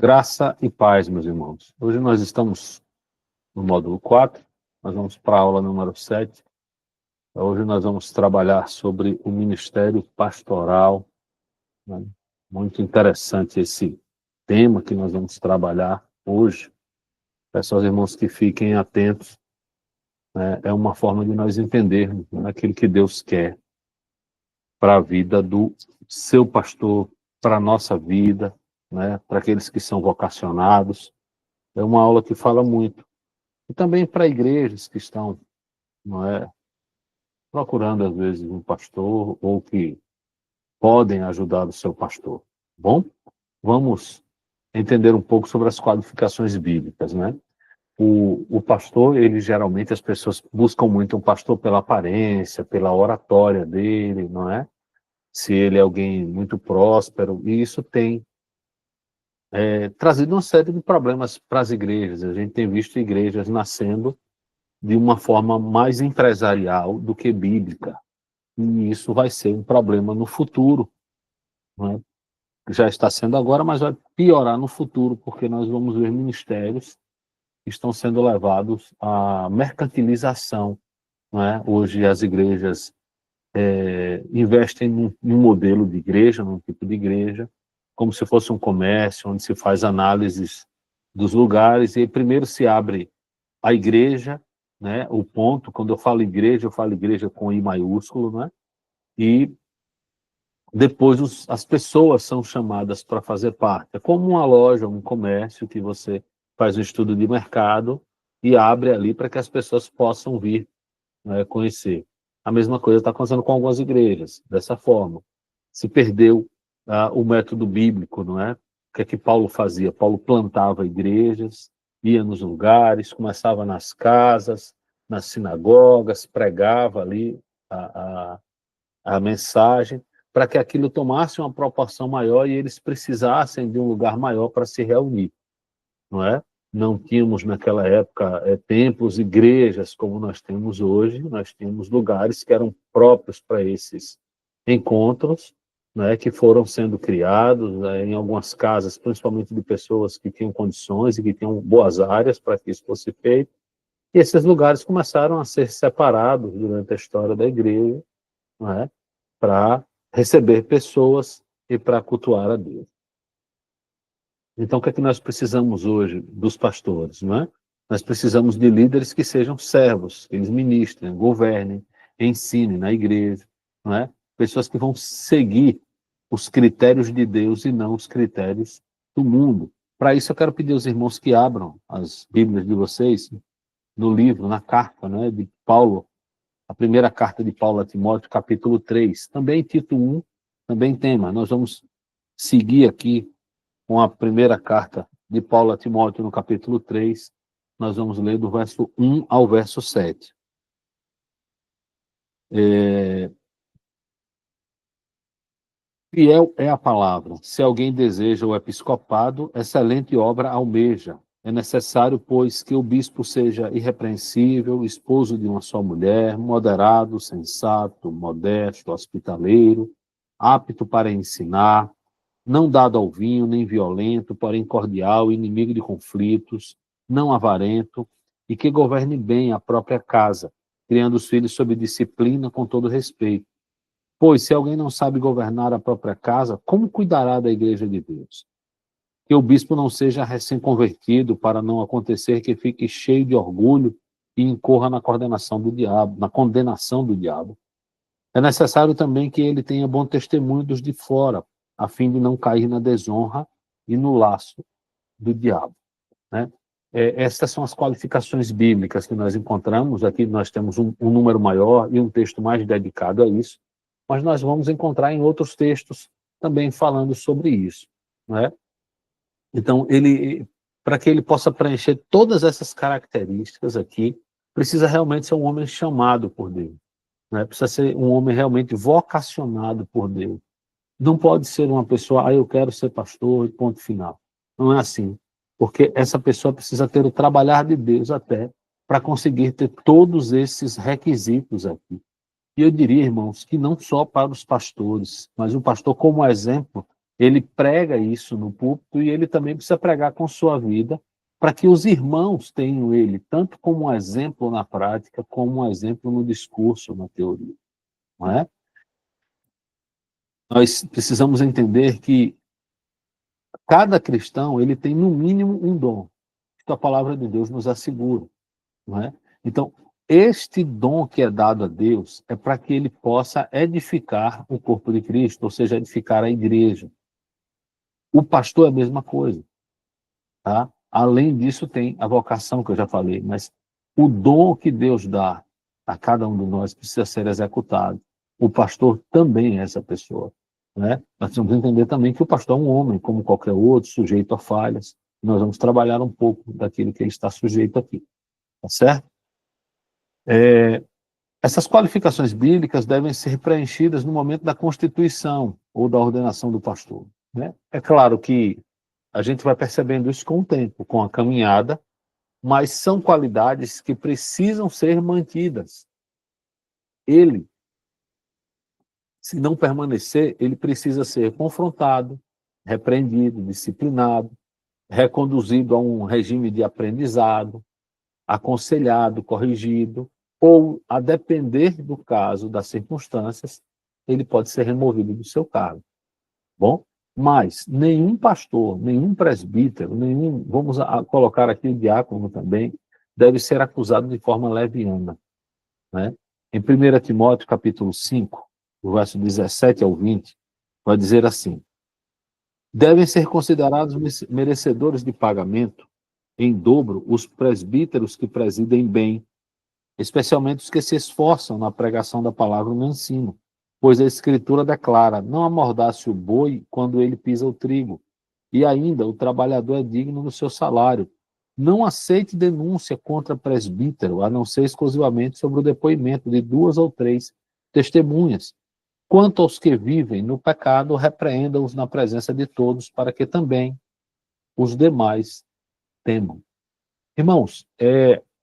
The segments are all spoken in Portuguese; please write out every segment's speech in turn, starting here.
Graça e paz, meus irmãos. Hoje nós estamos no módulo 4, nós vamos para a aula número 7. Hoje nós vamos trabalhar sobre o ministério pastoral, né? Muito interessante esse tema que nós vamos trabalhar hoje. Peço aos irmãos que fiquem atentos, né? É uma forma de nós entendermos, né, aquilo que Deus quer para a vida do seu pastor, para a nossa vida, né, para aqueles que são vocacionados. É uma aula que fala muito. E também para igrejas que estão, não é, procurando, às vezes, um pastor ou que podem ajudar o seu pastor. Bom, vamos entender um pouco sobre as qualificações bíblicas, né? O pastor, ele geralmente, as pessoas buscam muito um pastor pela aparência, pela oratória dele, não é? Se ele é alguém muito próspero, e isso tem trazido uma série de problemas para as igrejas. A gente tem visto igrejas nascendo de uma forma mais empresarial do que bíblica. E isso vai ser um problema no futuro, né? Já está sendo agora, mas vai piorar no futuro, porque nós vamos ver ministérios que estão sendo levados à mercantilização, né? Hoje as igrejas investem num modelo de igreja, num tipo de igreja, como se fosse um comércio, onde se faz análises dos lugares, e primeiro se abre a igreja, né? O ponto, quando eu falo igreja com I maiúsculo, né? E depois as pessoas são chamadas para fazer parte. É como uma loja, um comércio, que você faz um estudo de mercado e abre ali para que as pessoas possam vir, né, conhecer. A mesma coisa está acontecendo com algumas igrejas, dessa forma. Se perdeu o método bíblico, não é? O que é que Paulo fazia? Paulo plantava igrejas, ia nos lugares, começava nas casas, nas sinagogas, pregava ali a, a mensagem, para que aquilo tomasse uma proporção maior e eles precisassem de um lugar maior para se reunir, não é? Não tínhamos naquela época templos, igrejas como nós temos hoje, nós tínhamos lugares que eram próprios para esses encontros, né, que foram sendo criados em algumas casas, principalmente de pessoas que tinham condições e que tinham boas áreas para que isso fosse feito. E esses lugares começaram a ser separados durante a história da igreja, não é? Para receber pessoas e para cultuar a Deus. Então, o que é que nós precisamos hoje dos pastores, não é? Nós precisamos de líderes que sejam servos, que eles ministrem, governem, ensinem na igreja, não é? Pessoas que vão seguir os critérios de Deus e não os critérios do mundo. Para isso, eu quero pedir aos irmãos que abram as Bíblias de vocês no livro, na carta, né, de Paulo, a primeira carta de Paulo a Timóteo, capítulo 3, também Tito 1, também tema. Nós vamos seguir aqui com a primeira carta de Paulo a Timóteo, no capítulo 3, nós vamos ler do verso 1 ao verso 7. Fiel é a palavra. Se alguém deseja o episcopado, excelente obra almeja. É necessário, pois, que o bispo seja irrepreensível, esposo de uma só mulher, moderado, sensato, modesto, hospitaleiro, apto para ensinar, não dado ao vinho, nem violento, porém cordial, inimigo de conflitos, não avarento, e que governe bem a própria casa, criando os filhos sob disciplina com todo respeito. Pois, se alguém não sabe governar a própria casa, como cuidará da igreja de Deus? Que o bispo não seja recém-convertido, para não acontecer que fique cheio de orgulho e incorra na condenação do diabo, na condenação do diabo. É necessário também que ele tenha bom testemunho dos de fora, a fim de não cair na desonra e no laço do diabo, né? Estas são as qualificações bíblicas que nós encontramos. Aqui nós temos um número maior e um texto mais dedicado a isso, mas nós vamos encontrar em outros textos também falando sobre isso, né? Então, para que ele possa preencher todas essas características aqui, precisa realmente ser um homem chamado por Deus, né? Precisa ser um homem realmente vocacionado por Deus. Não pode ser uma pessoa, eu quero ser pastor e ponto final. Não é assim. Porque essa pessoa precisa ter o trabalhar de Deus até para conseguir ter todos esses requisitos aqui. E eu diria, irmãos, que não só para os pastores, mas o pastor como exemplo Ele prega isso no púlpito e ele também precisa pregar com sua vida para que os irmãos tenham ele tanto como um exemplo na prática, como um exemplo no discurso, na teoria. Não é? Nós precisamos entender que cada cristão ele tem no mínimo um dom, que a palavra de Deus nos assegura. Não é? Então, este dom que é dado a Deus é para que ele possa edificar o corpo de Cristo, ou seja, edificar a igreja. O pastor é a mesma coisa. Tá? Além disso, tem a vocação que eu já falei, mas o dom que Deus dá a cada um de nós precisa ser executado. O pastor também é essa pessoa. Né? Nós precisamos entender também que o pastor é um homem, como qualquer outro, sujeito a falhas. Nós vamos trabalhar um pouco daquilo que ele está sujeito aqui. Tá certo? Essas qualificações bíblicas devem ser preenchidas no momento da constituição ou da ordenação do pastor. Né? É claro que a gente vai percebendo isso com o tempo, com a caminhada, mas são qualidades que precisam ser mantidas. Ele, se não permanecer, ele precisa ser confrontado, repreendido, disciplinado, reconduzido a um regime de aprendizado, aconselhado, corrigido, ou, a depender do caso, das circunstâncias, ele pode ser removido do seu cargo. Bom? Mas nenhum pastor, nenhum presbítero, vamos colocar aqui o diácono também, deve ser acusado de forma leviana. Né? Em 1 Timóteo, capítulo 5, do verso 17 ao 20, vai dizer assim: devem ser considerados merecedores de pagamento em dobro os presbíteros que presidem bem, especialmente os que se esforçam na pregação da palavra no ensino. Pois a Escritura declara: não amordace o boi quando ele pisa o trigo. E ainda, o trabalhador é digno do seu salário. Não aceite denúncia contra presbítero, a não ser exclusivamente sobre o depoimento de 2 ou 3 testemunhas. Quanto aos que vivem no pecado, repreenda-os na presença de todos, para que também os demais temam. Irmãos,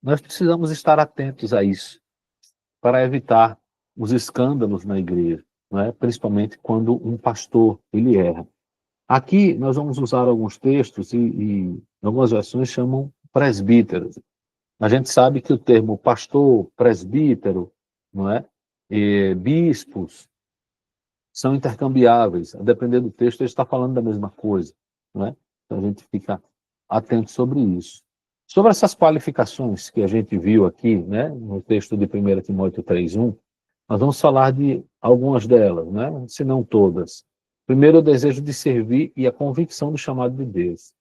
nós precisamos estar atentos a isso, para evitar os escândalos na igreja, não é? Principalmente quando um pastor ele erra. Aqui nós vamos usar alguns textos e algumas versões chamam presbíteros. A gente sabe que o termo pastor, presbítero, não é? Bispos são intercambiáveis. A depender do texto, ele está falando da mesma coisa, não é? Então a gente fica atento sobre isso. Sobre essas qualificações que a gente viu aqui, né, no texto de 1 Timóteo 3:1, nós vamos falar de algumas delas, né, se não todas. Primeiro, o desejo de servir e a convicção do chamado de Deus.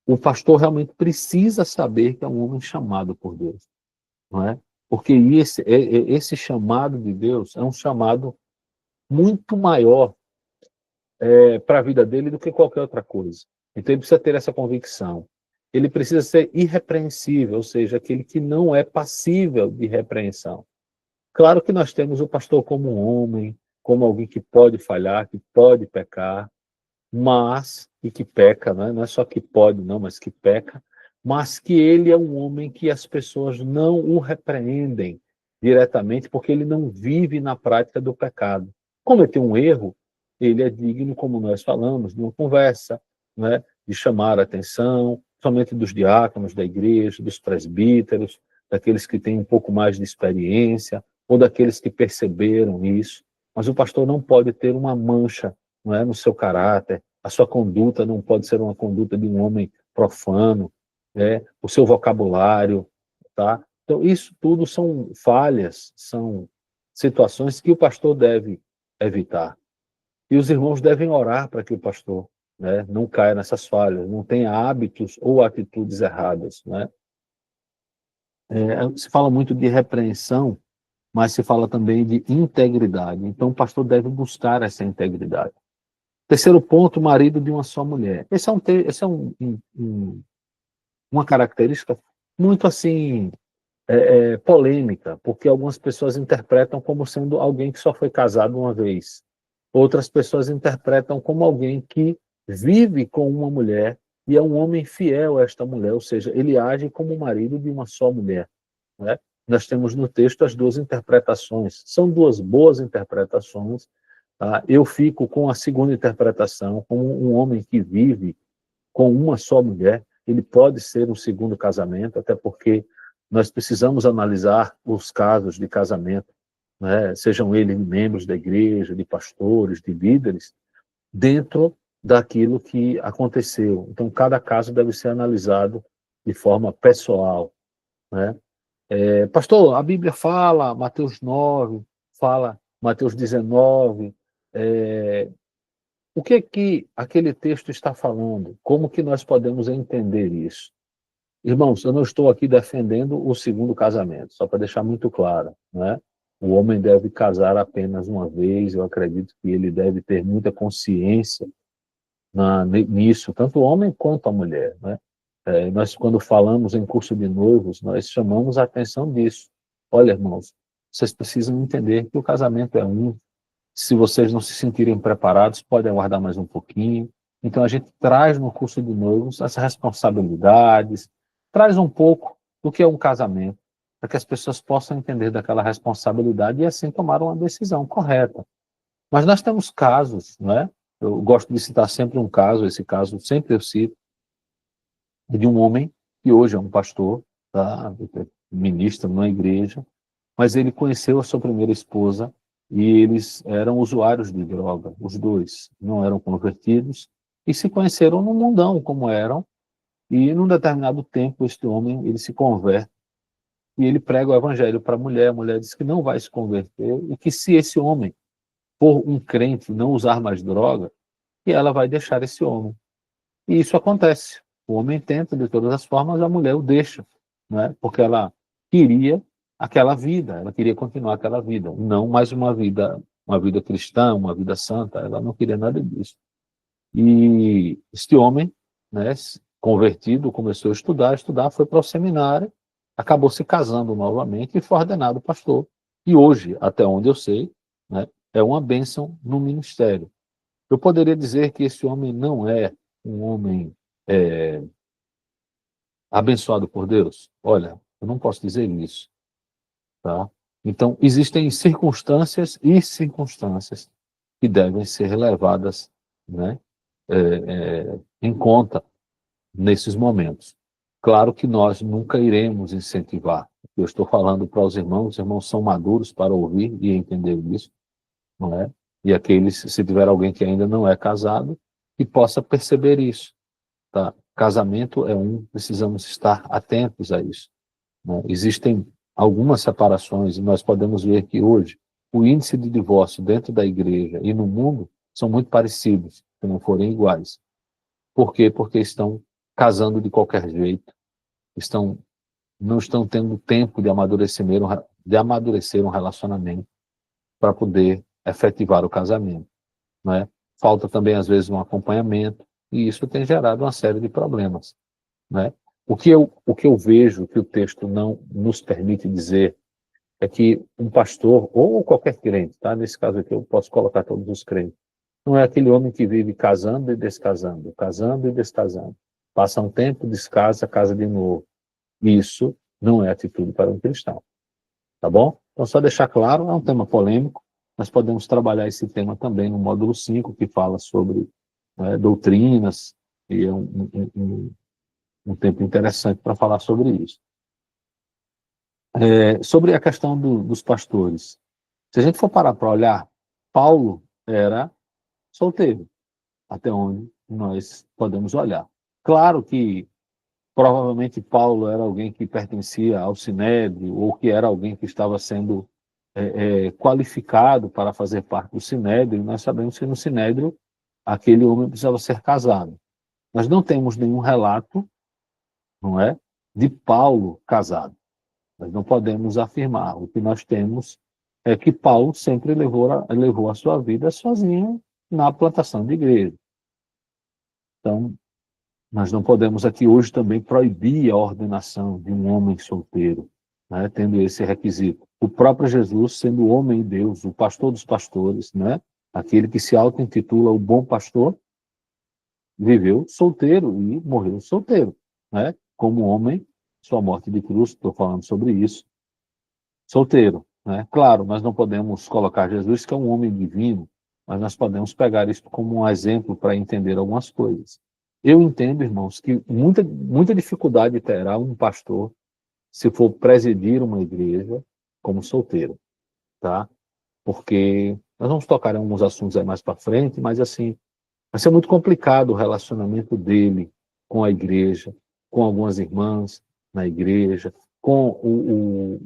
O pastor realmente precisa saber que é um homem chamado por Deus, não é? Porque esse chamado de Deus é um chamado muito maior para a vida dele do que qualquer outra coisa. Então ele precisa ter essa convicção. Ele precisa ser irrepreensível, ou seja, aquele que não é passível de repreensão. Claro que nós temos o pastor como um homem, como alguém que pode falhar, que pode pecar, e que peca, né? Não é só que pode, não, mas que peca, mas que ele é um homem que as pessoas não o repreendem diretamente, porque ele não vive na prática do pecado. Cometeu um erro, ele é digno, como nós falamos, de uma conversa, né? De chamar a atenção, somente dos diáconos da igreja, dos presbíteros, daqueles que têm um pouco mais de experiência, ou daqueles que perceberam isso. Mas o pastor não pode ter uma mancha, não é, no seu caráter, a sua conduta não pode ser uma conduta de um homem profano, né? O seu vocabulário, tá? Então, isso tudo são falhas, são situações que o pastor deve evitar. E os irmãos devem orar para que o pastor, né, não caia nessas falhas, não tenha hábitos ou atitudes erradas, né? Se fala muito de repreensão, mas se fala também de integridade. Então, o pastor deve buscar essa integridade. Terceiro ponto, marido de uma só mulher. Esse é uma característica muito assim polêmica, porque algumas pessoas interpretam como sendo alguém que só foi casado uma vez. Outras pessoas interpretam como alguém que vive com uma mulher e é um homem fiel a esta mulher, ou seja, ele age como marido de uma só mulher. Né? Nós temos no texto as duas interpretações. São duas boas interpretações, Tá? Eu fico com a segunda interpretação, como um homem que vive com uma só mulher, ele pode ser um segundo casamento, até porque nós precisamos analisar os casos de casamento, né? Sejam eles membros da igreja, de pastores, de líderes, dentro daquilo que aconteceu. Então, cada caso deve ser analisado de forma pessoal, né? Pastor, a Bíblia fala, Mateus 9, fala Mateus 19, o que é que aquele texto está falando? Como que nós podemos entender isso? Irmãos, eu não estou aqui defendendo o segundo casamento, só para deixar muito claro, né? O homem deve casar apenas uma vez, eu acredito que ele deve ter muita consciência nisso, tanto o homem quanto a mulher, né? Nós, quando falamos em curso de noivos, nós chamamos a atenção disso. Olha, irmãos, vocês precisam entender que o casamento é um. Se vocês não se sentirem preparados, podem aguardar mais um pouquinho. Então, a gente traz no curso de noivos as responsabilidades, traz um pouco do que é um casamento, para que as pessoas possam entender daquela responsabilidade e assim tomar uma decisão correta. Mas nós temos casos, né? Eu gosto de citar sempre um caso, esse caso sempre eu cito, de um homem que hoje é um pastor, tá? Ministro numa igreja, mas ele conheceu a sua primeira esposa e eles eram usuários de droga, os dois, não eram convertidos, e se conheceram no mundão como eram, e num determinado tempo este homem, ele se converte, e ele prega o evangelho para a mulher diz que não vai se converter, e que se esse homem for um crente, não usar mais droga, que ela vai deixar esse homem. E isso acontece. O homem tenta de todas as formas, a mulher o deixa, né? Porque ela queria aquela vida, ela queria continuar aquela vida, não mais uma vida cristã, uma vida santa, ela não queria nada disso. E este homem, né, convertido, começou a estudar, foi para o seminário, acabou se casando novamente e foi ordenado pastor. E hoje, até onde eu sei, né, é uma bênção no ministério. Eu poderia dizer que esse homem não é um homem abençoado por Deus? Olha, eu não posso dizer isso, tá? Então, existem circunstâncias e circunstâncias que devem ser levadas, né, em conta nesses momentos. Claro que nós nunca iremos incentivar. Eu estou falando para os irmãos são maduros para ouvir e entender isso, não é? E aqueles, se tiver alguém que ainda não é casado, que possa perceber isso, tá? Casamento é precisamos estar atentos a isso, né? Existem algumas separações e nós podemos ver que hoje o índice de divórcio dentro da igreja e no mundo são muito parecidos, se não forem iguais. Por quê? Porque estão casando de qualquer jeito, não estão tendo tempo de amadurecer um relacionamento para poder efetivar o casamento, né? Falta também, às vezes, um acompanhamento, e isso tem gerado uma série de problemas, né? O que eu vejo que o texto não nos permite dizer é que um pastor, ou qualquer crente, tá? Nesse caso aqui eu posso colocar todos os crentes, não é aquele homem que vive casando e descasando, casando e descasando. Passa um tempo, descasa, casa de novo. Isso não é atitude para um cristão, tá bom? Então, só deixar claro, é um tema polêmico, nós podemos trabalhar esse tema também no módulo 5, que fala sobre, né, doutrinas, e é um tempo interessante para falar sobre isso. Sobre a questão dos pastores, se a gente for parar para olhar, Paulo era solteiro, até onde nós podemos olhar. Claro que provavelmente Paulo era alguém que pertencia ao Sinédrio, ou que era alguém que estava sendo qualificado para fazer parte do Sinédrio. Nós sabemos que no Sinédrio aquele homem precisava ser casado. Nós não temos nenhum relato, não é, de Paulo casado. Nós não podemos afirmar. O que nós temos é que Paulo sempre levou a sua vida sozinho na plantação de igreja. Então, nós não podemos aqui hoje também proibir a ordenação de um homem solteiro, né, tendo esse requisito. O próprio Jesus, sendo homem e Deus, o pastor dos pastores, né, aquele que se auto-intitula o bom pastor, viveu solteiro e morreu solteiro, né, como homem, sua morte de cruz, estou falando sobre isso, solteiro, né? Claro, nós não podemos colocar Jesus, que é um homem divino, mas nós podemos pegar isso como um exemplo para entender algumas coisas. Eu entendo, irmãos, que muita dificuldade terá um pastor se for presidir uma igreja como solteiro, tá? Porque nós vamos tocar em alguns assuntos aí mais para frente, mas assim, vai ser muito complicado o relacionamento dele com a igreja, com algumas irmãs na igreja, com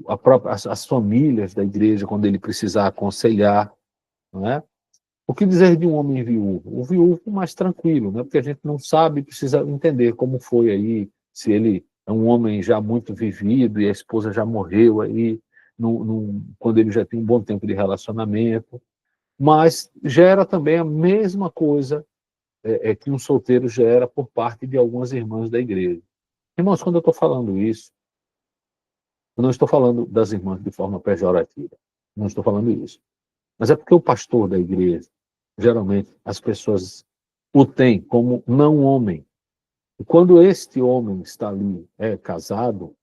as famílias da igreja, quando ele precisar aconselhar, não é? O que dizer de um homem viúvo? O viúvo mais tranquilo, né? Porque a gente não sabe, precisa entender como foi aí, se ele é um homem já muito vivido e a esposa já morreu aí, quando ele já tem um bom tempo de relacionamento. Mas gera também a mesma coisa que um solteiro gera por parte de algumas irmãs da igreja. Irmãos, quando eu estou falando isso, eu não estou falando das irmãs de forma pejorativa, não estou falando isso. Mas é porque o pastor da igreja, geralmente, as pessoas o têm como não homem. E quando este homem está ali, casado,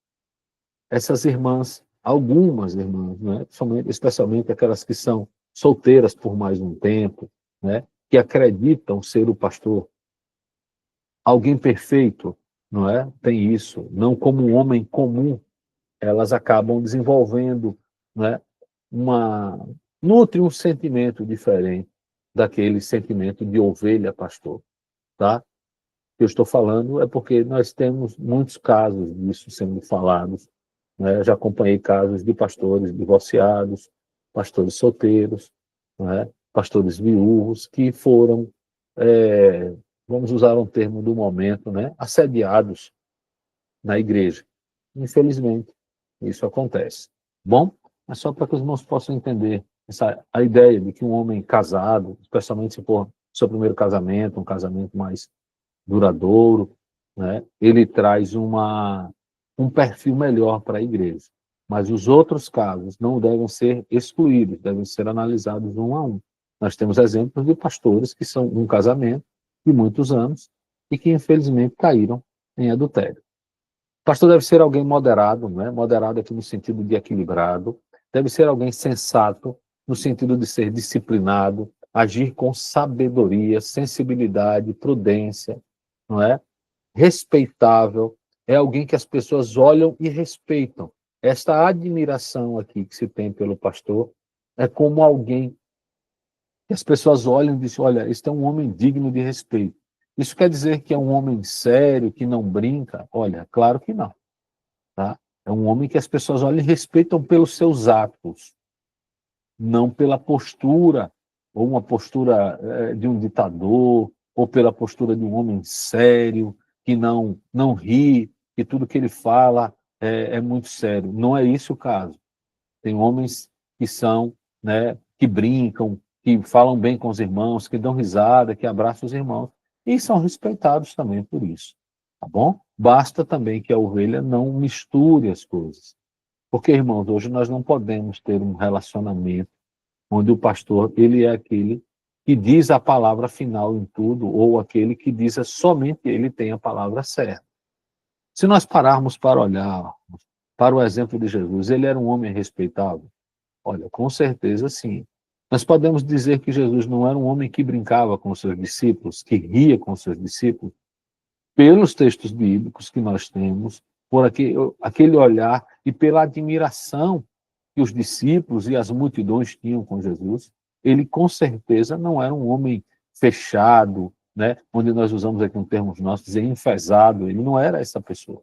essas irmãs, algumas irmãs, né, especialmente aquelas que são solteiras por mais um tempo, né, que acreditam ser o pastor alguém perfeito, não é? Tem isso, não como um homem comum, elas acabam desenvolvendo, não é? Nutre um sentimento diferente daquele sentimento de ovelha pastor, tá? O que eu estou falando é porque nós temos muitos casos disso sendo falados, né? Já acompanhei casos de pastores divorciados, pastores solteiros, né? Pastores viúvos que foram, vamos usar um termo do momento, né? Assediados na igreja. Infelizmente, isso acontece. Bom, é só para que os irmãos possam entender a ideia de que um homem casado, especialmente se for seu primeiro casamento, um casamento mais duradouro, né, ele traz um perfil melhor para a igreja. Mas os outros casos não devem ser excluídos, devem ser analisados um a um. Nós temos exemplos de pastores que são um casamento de muitos anos e que, infelizmente, caíram em adultério. O pastor deve ser alguém moderado, né? Moderado aqui no sentido de equilibrado, deve ser alguém sensato, no sentido de ser disciplinado, agir com sabedoria, sensibilidade, prudência, não é? Respeitável, é alguém que as pessoas olham e respeitam. Esta admiração aqui que se tem pelo pastor é como alguém que as pessoas olham e dizem, olha, este é um homem digno de respeito. Isso quer dizer que é um homem sério, que não brinca? Olha, claro que não. Tá? É um homem que as pessoas olham e respeitam pelos seus atos, não pela postura, ou uma postura de um ditador, ou pela postura de um homem sério, que não ri, que tudo que ele fala é muito sério. Não é isso o caso. Tem homens que são, né, que brincam, que falam bem com os irmãos, que dão risada, que abraçam os irmãos, e são respeitados também por isso, tá bom? Basta também que a ovelha não misture as coisas. Porque, irmãos, hoje nós não podemos ter um relacionamento onde o pastor, ele é aquele que diz a palavra final em tudo, ou aquele que diz somente ele tem a palavra certa. Se nós pararmos para olhar para o exemplo de Jesus, ele era um homem respeitável? Olha, com certeza sim. Nós podemos dizer que Jesus não era um homem que brincava com seus discípulos, que ria com seus discípulos, pelos textos bíblicos que nós temos, por aquele olhar e pela admiração que os discípulos e as multidões tinham com Jesus. Ele, com certeza, não era um homem fechado, né? Onde nós usamos aqui um termo nosso, dizer enfesado. Ele não era essa pessoa.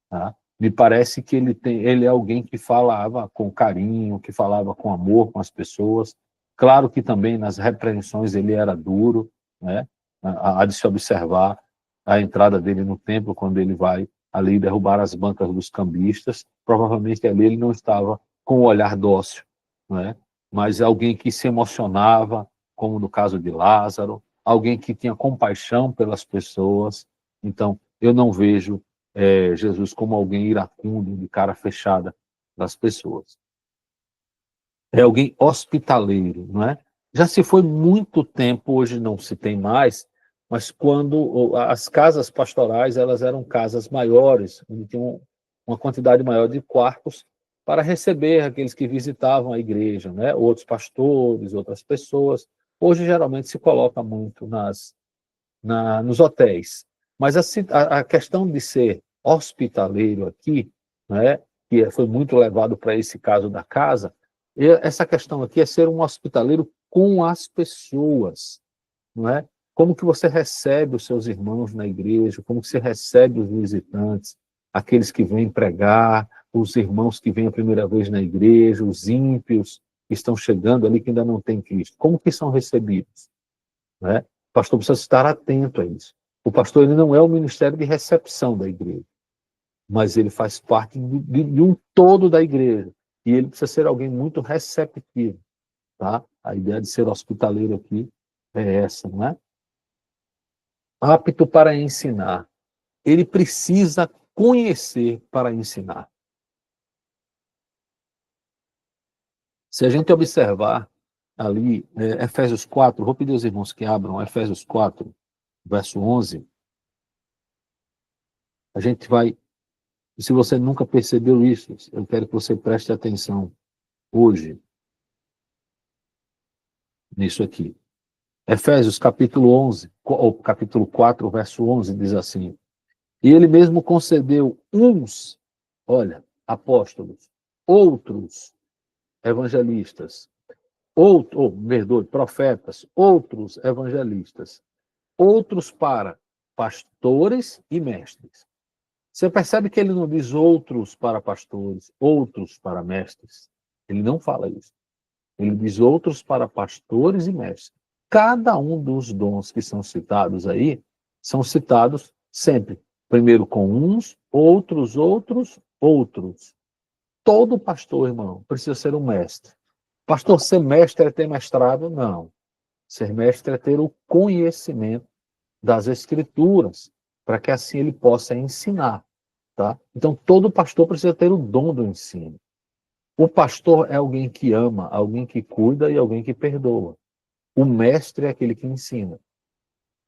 Tá? Me parece que ele é alguém que falava com carinho, que falava com amor com as pessoas. Claro que também nas repreensões ele era duro, né? Há de se observar a entrada dele no templo, quando ele vai ali derrubar as bancas dos cambistas. Provavelmente ali ele não estava com o olhar dócil, né? Mas alguém que se emocionava, como no caso de Lázaro, alguém que tinha compaixão pelas pessoas. Então, eu não vejo Jesus como alguém iracundo, de cara fechada das pessoas. É alguém hospitaleiro, não é? Já se foi muito tempo, hoje não se tem mais, mas quando as casas pastorais, elas eram casas maiores, onde tinham uma quantidade maior de quartos para receber aqueles que visitavam a igreja, né? Outros pastores, outras pessoas. Hoje, geralmente, se coloca muito nos hotéis. Mas a questão de ser hospitaleiro aqui, né, que foi muito levado para esse caso da casa, essa questão aqui é ser um hospitaleiro com as pessoas, não é? Como que você recebe os seus irmãos na igreja, como que você recebe os visitantes, aqueles que vêm pregar, os irmãos que vêm a primeira vez na igreja, os ímpios que estão chegando ali que ainda não têm Cristo, como que são recebidos, né? O pastor precisa estar atento a isso. O pastor ele não é o ministério de recepção da igreja, mas ele faz parte de um todo da igreja. E ele precisa ser alguém muito receptivo. Tá? A ideia de ser hospitaleiro aqui é essa, não é? Apto para ensinar. Ele precisa conhecer para ensinar. Se a gente observar ali, Efésios 4, vou pedir aos irmãos que abram Efésios 4, verso 11, a gente vai. Se você nunca percebeu isso, eu quero que você preste atenção hoje nisso aqui. Efésios capítulo 11, ou capítulo 4, verso 11, diz assim: E ele mesmo concedeu uns, olha, apóstolos, outros evangelistas, profetas, outros evangelistas, outros para pastores e mestres. Você percebe que ele não diz outros para pastores, outros para mestres. Ele não fala isso. Ele diz outros para pastores e mestres. Cada um dos dons que são citados aí, são citados sempre. Primeiro com uns, outros, outros. Todo pastor, irmão, precisa ser um mestre. Pastor, ser mestre é ter mestrado? Não. Ser mestre é ter o conhecimento das Escrituras, para que assim ele possa ensinar. Tá? Então, todo pastor precisa ter o dom do ensino. O pastor é alguém que ama, alguém que cuida e alguém que perdoa. O mestre é aquele que ensina.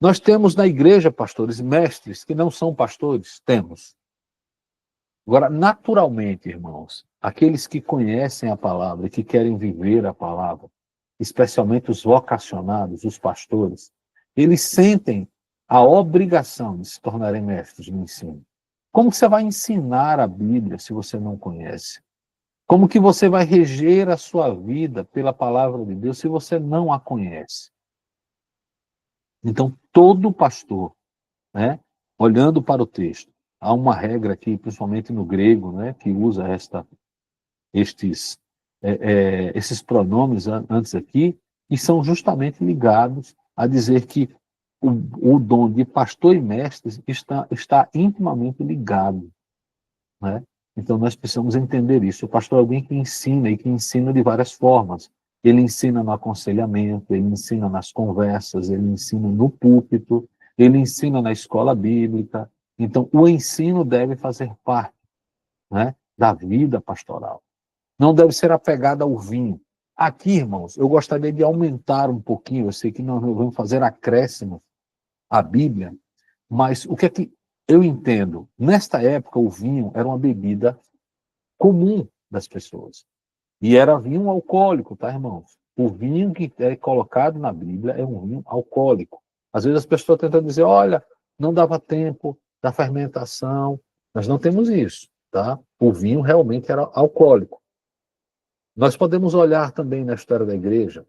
Nós temos na igreja, pastores, mestres que não são pastores? Temos. Agora, naturalmente, irmãos, aqueles que conhecem a palavra e que querem viver a palavra, especialmente os vocacionados, os pastores, eles sentem a obrigação de se tornarem mestres no ensino. Como que você vai ensinar a Bíblia se você não conhece? Como que você vai reger a sua vida pela palavra de Deus se você não a conhece? Então, todo pastor, né, olhando para o texto, há uma regra aqui, principalmente no grego, né, que usa esses pronomes antes aqui, e são justamente ligados a dizer que o dom de pastor e mestre está intimamente ligado, né? Então, nós precisamos entender isso. O pastor é alguém que ensina, e que ensina de várias formas. Ele ensina no aconselhamento, ele ensina nas conversas, ele ensina no púlpito, ele ensina na escola bíblica. Então, o ensino deve fazer parte, né, da vida pastoral. Não deve ser apegado ao vinho. Aqui, irmãos, eu gostaria de aumentar um pouquinho, eu sei que nós não vamos fazer acréscimo à Bíblia, mas o que é que eu entendo? Nesta época, o vinho era uma bebida comum das pessoas. E era vinho alcoólico, tá, irmãos? O vinho que é colocado na Bíblia é um vinho alcoólico. Às vezes as pessoas tentam dizer, olha, não dava tempo da fermentação. Nós não temos isso, tá? O vinho realmente era alcoólico. Nós podemos olhar também na história da igreja,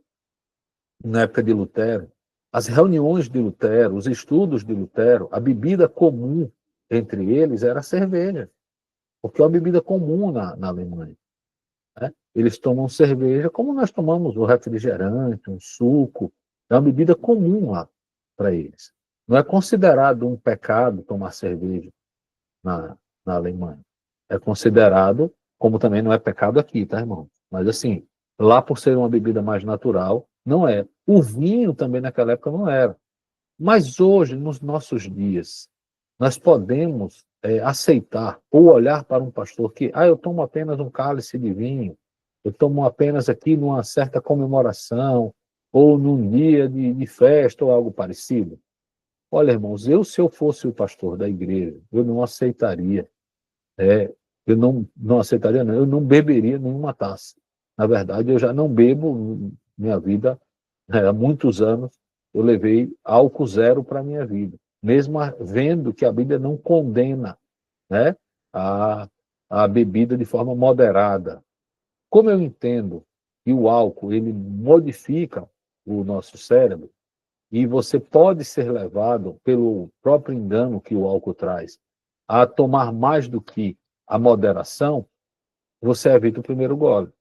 na época de Lutero, as reuniões de Lutero, os estudos de Lutero, a bebida comum entre eles era a cerveja, porque é uma bebida comum na Alemanha. Né? Eles tomam cerveja como nós tomamos o refrigerante, um suco, é uma bebida comum lá para eles. Não é considerado um pecado tomar cerveja na Alemanha. É considerado, como também não é pecado aqui, tá, irmão? Mas assim, lá por ser uma bebida mais natural, não é. O vinho também naquela época não era. Mas hoje, nos nossos dias, nós podemos aceitar ou olhar para um pastor que, eu tomo apenas um cálice de vinho, eu tomo apenas aqui numa certa comemoração, ou num dia de festa, ou algo parecido. Olha, irmãos, se eu fosse o pastor da igreja, eu não aceitaria. Eu não aceitaria, não. Eu não beberia nenhuma taça. Na verdade, eu já não bebo minha vida Há muitos anos eu levei álcool zero para a minha vida, mesmo vendo que a Bíblia não condena, né, a, a bebida de forma moderada. Como eu entendo que o álcool ele modifica o nosso cérebro, e você pode ser levado pelo próprio engano que o álcool traz a tomar mais do que a moderação, você evita o primeiro gole.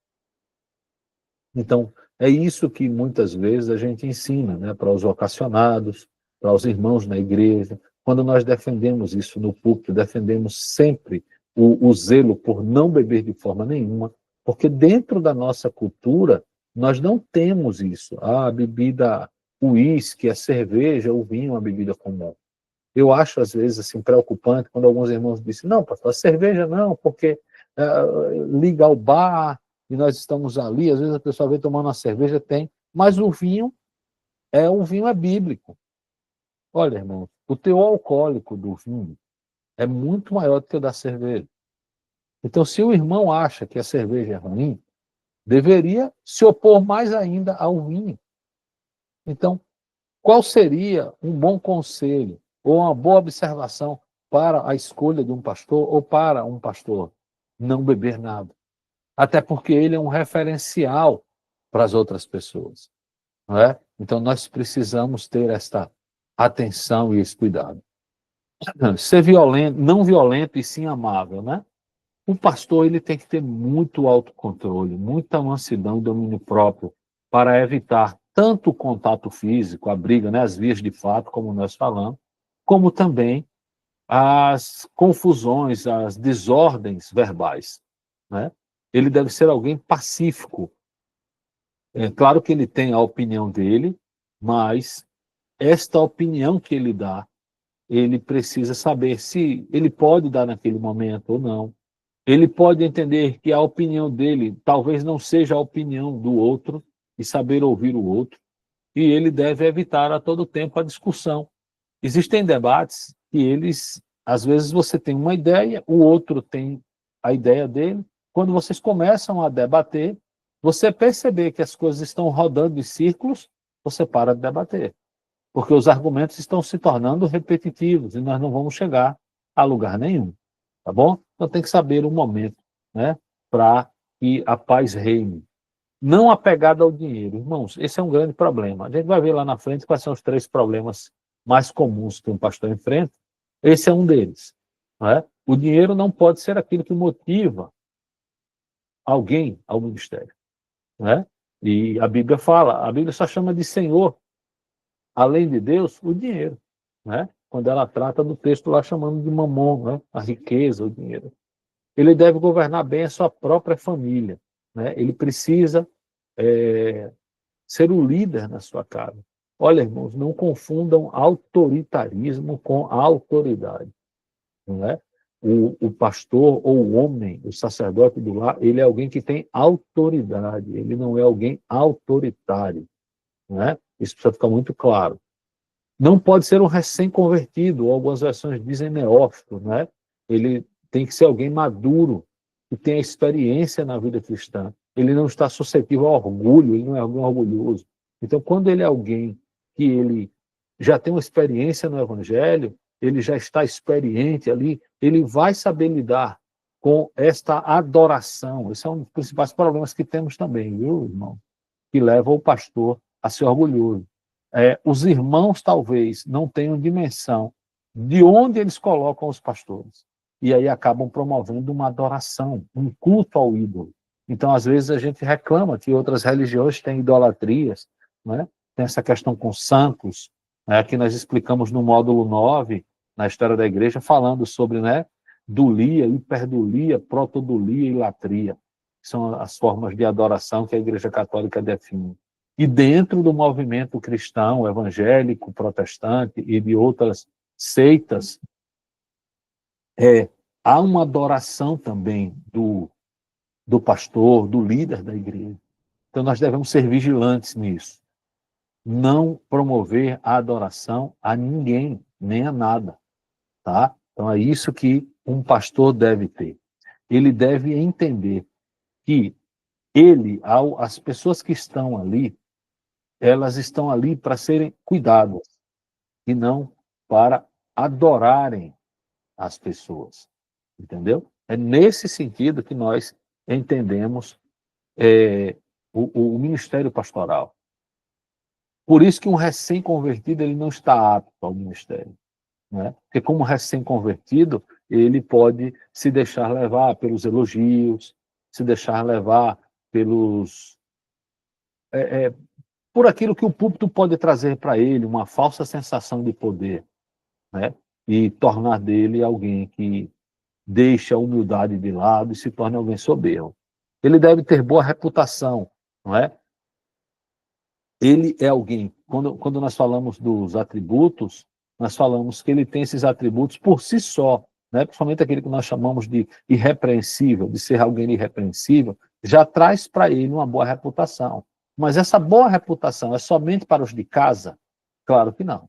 Então, é isso que muitas vezes a gente ensina, né, para os vocacionados, para os irmãos na igreja. Quando nós defendemos isso no púlpito, defendemos sempre o zelo por não beber de forma nenhuma, porque dentro da nossa cultura nós não temos isso. A bebida, o uísque, a cerveja, o vinho é uma bebida comum. Eu acho, às vezes, assim, preocupante quando alguns irmãos dizem, não, pastor, a cerveja não, porque liga ao bar e nós estamos ali, às vezes a pessoa vem tomando uma cerveja, tem, mas o vinho é bíblico. Olha, irmão, o teor alcoólico do vinho é muito maior do que o da cerveja. Então, se o irmão acha que a cerveja é ruim, deveria se opor mais ainda ao vinho. Então, qual seria um bom conselho ou uma boa observação para a escolha de um pastor ou para um pastor? Não beber nada. Até porque ele é um referencial para as outras pessoas. Não é? Então, nós precisamos ter esta atenção e esse cuidado. Ser violento, não violento e sim amável, né? O pastor ele tem que ter muito autocontrole, muita mansidão e domínio próprio para evitar tanto o contato físico, a briga, né, as vias de fato, como nós falamos, como também as confusões, as desordens verbais, né? Ele deve ser alguém pacífico. É claro que ele tem a opinião dele, mas esta opinião que ele dá, ele precisa saber se ele pode dar naquele momento ou não. Ele pode entender que a opinião dele talvez não seja a opinião do outro e saber ouvir o outro, e ele deve evitar a todo tempo a discussão. Existem debates que eles, às vezes você tem uma ideia, o outro tem a ideia dele. Quando vocês começam a debater, você perceber que as coisas estão rodando em círculos, você para de debater, porque os argumentos estão se tornando repetitivos e nós não vamos chegar a lugar nenhum. Tá bom? Então tem que saber o momento, né, para que a paz reine. Não apegada ao dinheiro. Irmãos, esse é um grande problema. A gente vai ver lá na frente quais são os 3 problemas mais comuns que um pastor enfrenta. Esse é um deles. Não é? O dinheiro não pode ser aquilo que motiva alguém ao ministério. Não é? E a Bíblia fala, a Bíblia só chama de Senhor, além de Deus, o dinheiro. Né? Quando ela trata do texto lá chamando de mamon, né? A riqueza, o dinheiro. Ele deve governar bem a sua própria família. Né? Ele precisa ser o líder na sua casa. Olha, irmãos, não confundam autoritarismo com autoridade. Não é? O pastor ou o homem, o sacerdote do lar, ele é alguém que tem autoridade, ele não é alguém autoritário. Não é? Isso precisa ficar muito claro. Não pode ser um recém-convertido, ou algumas versões dizem neófito, né? Ele tem que ser alguém maduro, que tenha experiência na vida cristã. Ele não está suscetível ao orgulho, ele não é alguém orgulhoso. Então, quando ele é alguém que ele já tem uma experiência no Evangelho, ele já está experiente ali, ele vai saber lidar com esta adoração. Esse é um dos principais problemas que temos também, viu, irmão? Que leva o pastor a ser orgulhoso. Os irmãos talvez não tenham dimensão de onde eles colocam os pastores. E aí acabam promovendo uma adoração, um culto ao ídolo. Então, às vezes, a gente reclama que outras religiões têm idolatrias, né? Tem essa questão com santos, né? Que nós explicamos no módulo 9, na história da igreja, falando sobre, né, dulia, hiperdulia, protodulia e latria. São as formas de adoração que a Igreja Católica define. E dentro do movimento cristão, evangélico, protestante e de outras seitas, há uma adoração também do pastor, do líder da igreja. Então nós devemos ser vigilantes nisso. Não promover a adoração a ninguém, nem a nada. Tá? Então é isso que um pastor deve ter. Ele deve entender que as pessoas que estão ali, elas estão ali para serem cuidadas e não para adorarem as pessoas, entendeu? É nesse sentido que nós entendemos o ministério pastoral. Por isso que um recém-convertido ele não está apto ao ministério, né? Porque como recém-convertido, ele pode se deixar levar pelos elogios, se deixar levar pelos por aquilo que o púlpito pode trazer para ele, uma falsa sensação de poder, né? E tornar dele alguém que deixa a humildade de lado e se torne alguém soberbo. Ele deve ter boa reputação, não é? Ele é alguém, quando nós falamos dos atributos, nós falamos que ele tem esses atributos por si só, né? Principalmente aquele que nós chamamos de irrepreensível, de ser alguém irrepreensível, já traz para ele uma boa reputação. Mas essa boa reputação é somente para os de casa? Claro que não.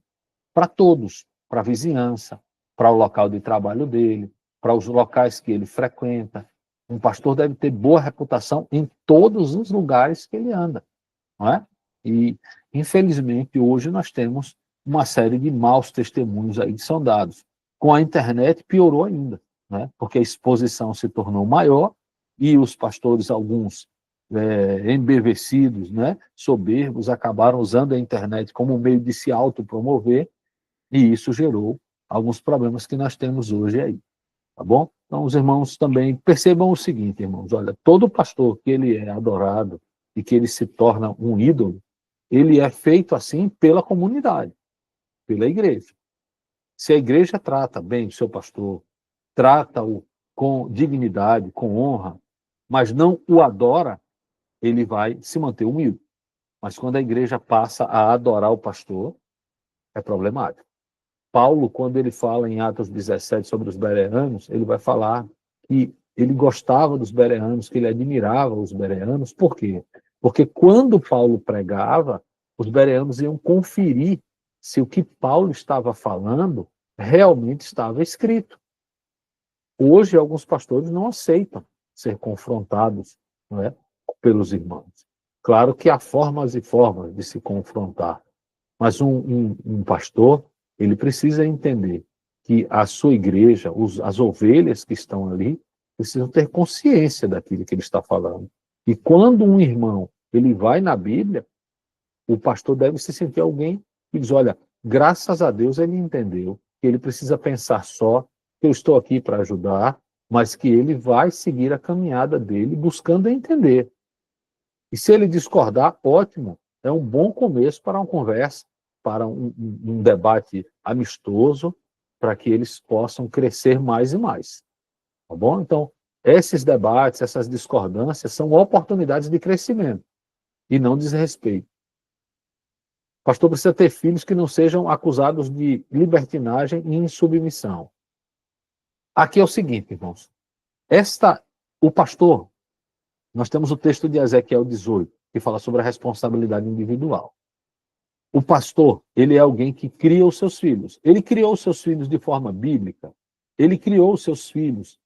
Para todos, para a vizinhança, para o local de trabalho dele, para os locais que ele frequenta. Um pastor deve ter boa reputação em todos os lugares que ele anda, não é? E, infelizmente, hoje nós temos uma série de maus testemunhos aí que são dados. Com a internet piorou ainda, né? Porque a exposição se tornou maior e os pastores, alguns embevecidos, né, soberbos, acabaram usando a internet como meio de se autopromover e isso gerou alguns problemas que nós temos hoje aí, tá bom? Então, os irmãos também percebam o seguinte, irmãos, olha, todo pastor que ele é adorado e que ele se torna um ídolo, ele é feito assim pela comunidade, pela igreja. Se a igreja trata bem o seu pastor, trata-o com dignidade, com honra, mas não o adora, ele vai se manter humilde. Mas quando a igreja passa a adorar o pastor, é problemático. Paulo, quando ele fala em Atos 17 sobre os bereanos, ele vai falar que ele gostava dos bereanos, que ele admirava os bereanos. Por quê? Porque quando Paulo pregava, os bereanos iam conferir se o que Paulo estava falando realmente estava escrito. Hoje, alguns pastores não aceitam ser confrontados, não é, pelos irmãos. Claro que há formas e formas de se confrontar, mas um pastor, ele precisa entender que a sua igreja, as ovelhas que estão ali, precisam ter consciência daquilo que ele está falando. E quando um irmão ele vai na Bíblia, o pastor deve se sentir alguém que diz, olha, graças a Deus ele entendeu que ele precisa pensar só que eu estou aqui para ajudar, mas que ele vai seguir a caminhada dele buscando entender. E se ele discordar, ótimo, é um bom começo para uma conversa, para um debate amistoso, para que eles possam crescer mais e mais. Tá bom? Então, esses debates, essas discordâncias são oportunidades de crescimento e não desrespeito. O pastor precisa ter filhos que não sejam acusados de libertinagem e insubmissão. Aqui é o seguinte, irmãos. O pastor, nós temos o texto de Ezequiel 18, que fala sobre a responsabilidade individual. O pastor, ele é alguém que cria os seus filhos. Ele criou os seus filhos de forma bíblica. Ele criou os seus filhos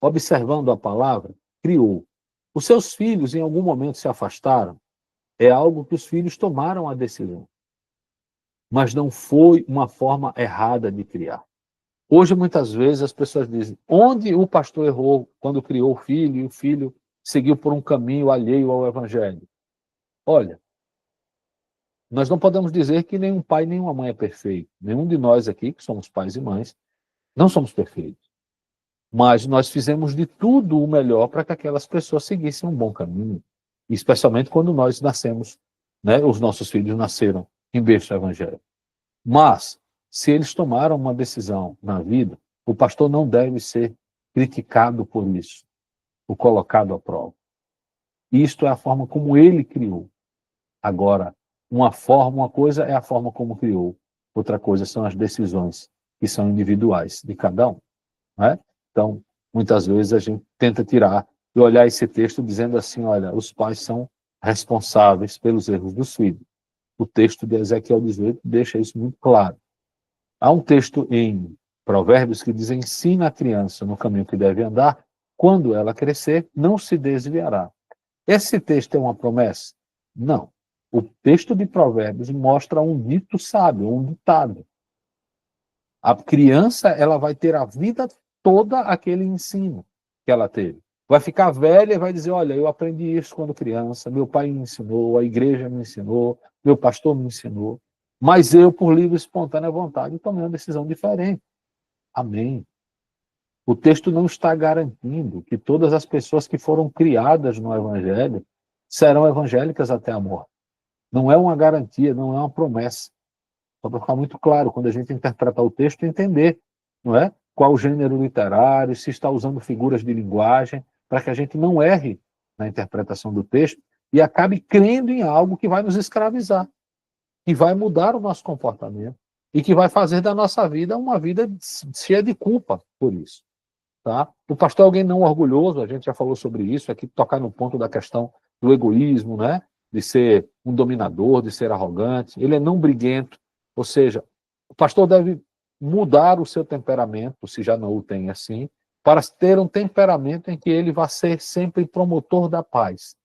observando a palavra, criou. Os seus filhos, em algum momento, se afastaram. É algo que os filhos tomaram a decisão. Mas não foi uma forma errada de criar. Hoje, muitas vezes, as pessoas dizem, onde o pastor errou quando criou o filho e o filho seguiu por um caminho alheio ao evangelho? Olha, nós não podemos dizer que nenhum pai, nenhuma mãe é perfeito. Nenhum de nós aqui, que somos pais e mães, não somos perfeitos. Mas nós fizemos de tudo o melhor para que aquelas pessoas seguissem um bom caminho. Especialmente quando nós nascemos, né? Os nossos filhos nasceram em berço evangélico. Mas, se eles tomaram uma decisão na vida, o pastor não deve ser criticado por isso, ou colocado à prova. Isto é a forma como ele criou. Agora, uma coisa é a forma como criou, outra coisa são as decisões que são individuais de cada um, né? Então, muitas vezes a gente tenta tirar e olhar esse texto dizendo assim, olha, os pais são responsáveis pelos erros dos filhos. O texto de Ezequiel 18 deixa isso muito claro. Há um texto em Provérbios que diz, ensina a criança no caminho que deve andar, quando ela crescer, não se desviará. Esse texto é uma promessa? Não. O texto de Provérbios mostra um dito sábio, um ditado. A criança, ela vai ter a vida toda aquele ensino que ela teve. Vai ficar velha e vai dizer, olha, eu aprendi isso quando criança, meu pai me ensinou, a igreja me ensinou, meu pastor me ensinou, mas eu, por livre e espontânea vontade, tomei uma decisão diferente. Amém. O texto não está garantindo que todas as pessoas que foram criadas no Evangelho serão evangélicas até a morte. Não é uma garantia, não é uma promessa. Só para ficar muito claro, quando a gente interpretar o texto, entender, não é? Qual o gênero literário, se está usando figuras de linguagem, para que a gente não erre na interpretação do texto e acabe crendo em algo que vai nos escravizar, que vai mudar o nosso comportamento e que vai fazer da nossa vida uma vida cheia de culpa por isso. Tá? O pastor é alguém não orgulhoso, a gente já falou sobre isso, aqui tocar no ponto da questão do egoísmo, né? De ser um dominador, de ser arrogante. Ele é não briguento, ou seja, o pastor deve mudar o seu temperamento, se já não o tem assim, para ter um temperamento em que ele vá ser sempre promotor da paz.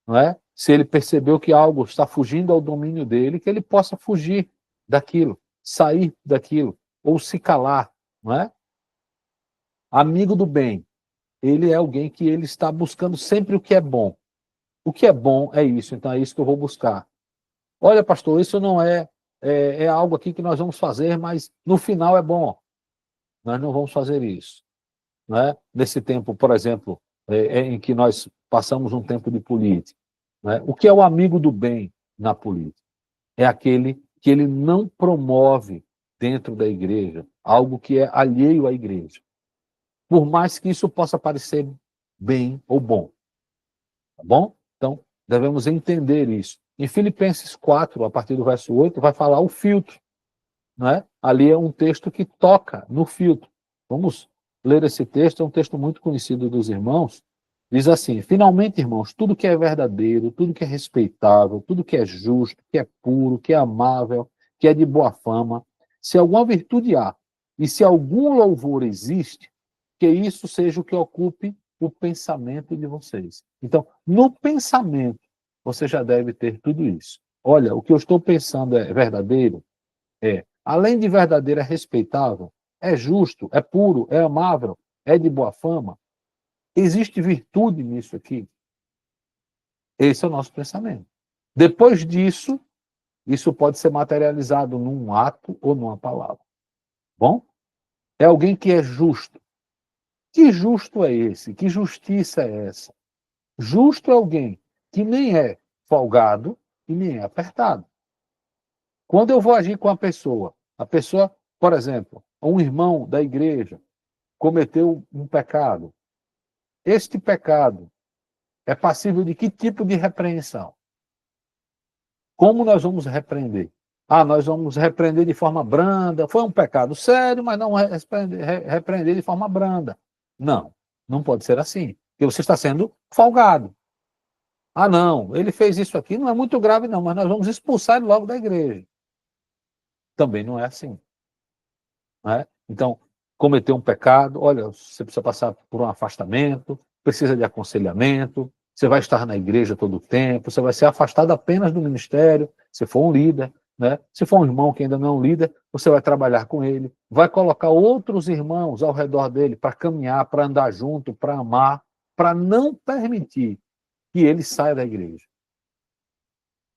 Não é? Se ele percebeu que algo está fugindo ao domínio dele, que ele possa fugir daquilo, sair daquilo, ou se calar, não é? Amigo do bem, ele é alguém que ele está buscando sempre o que é bom. O que é bom é isso, então é isso que eu vou buscar. Olha, pastor, isso não é algo aqui que nós vamos fazer, mas no final é bom. Nós não vamos fazer isso. Né? Nesse tempo, por exemplo, em que nós passamos um tempo de política. Né? O que é o amigo do bem na política? É aquele que ele não promove dentro da igreja algo que é alheio à igreja. Por mais que isso possa parecer bem ou bom. Tá bom? Então, devemos entender isso. Em Filipenses 4, a partir do verso 8, vai falar o filtro. Né? Ali é um texto que toca no filtro. Vamos ler esse texto, é um texto muito conhecido dos irmãos. Diz assim: finalmente, irmãos, tudo que é verdadeiro, tudo que é respeitável, tudo que é justo, que é puro, que é amável, que é de boa fama, se alguma virtude há e se algum louvor existe, que isso seja o que ocupe o pensamento de vocês. Então, no pensamento, você já deve ter tudo isso. Olha, o que eu estou pensando é verdadeiro? Além de verdadeiro, é respeitável, é justo, é puro, é amável, é de boa fama. Existe virtude nisso aqui? Esse é o nosso pensamento. Depois disso, isso pode ser materializado num ato ou numa palavra. Bom? É alguém que é justo. Que justo é esse? Que justiça é essa? Justo é alguém que nem é folgado e nem é apertado. Quando eu vou agir com a pessoa, por exemplo, um irmão da igreja cometeu um pecado. Este pecado é passível de que tipo de repreensão? Como nós vamos repreender? Nós vamos repreender de forma branda. Foi um pecado sério, mas não repreender de forma branda. Não, não pode ser assim. Porque você está sendo folgado. Não, ele fez isso aqui, não é muito grave não, mas nós vamos expulsar ele logo da igreja. Também não é assim. Não é? Então, cometeu um pecado, olha, você precisa passar por um afastamento, precisa de aconselhamento, você vai estar na igreja todo o tempo, você vai ser afastado apenas do ministério, se for um líder, né? Se for um irmão que ainda não é um líder, você vai trabalhar com ele, vai colocar outros irmãos ao redor dele para caminhar, para andar junto, para amar, para não permitir que ele saia da igreja.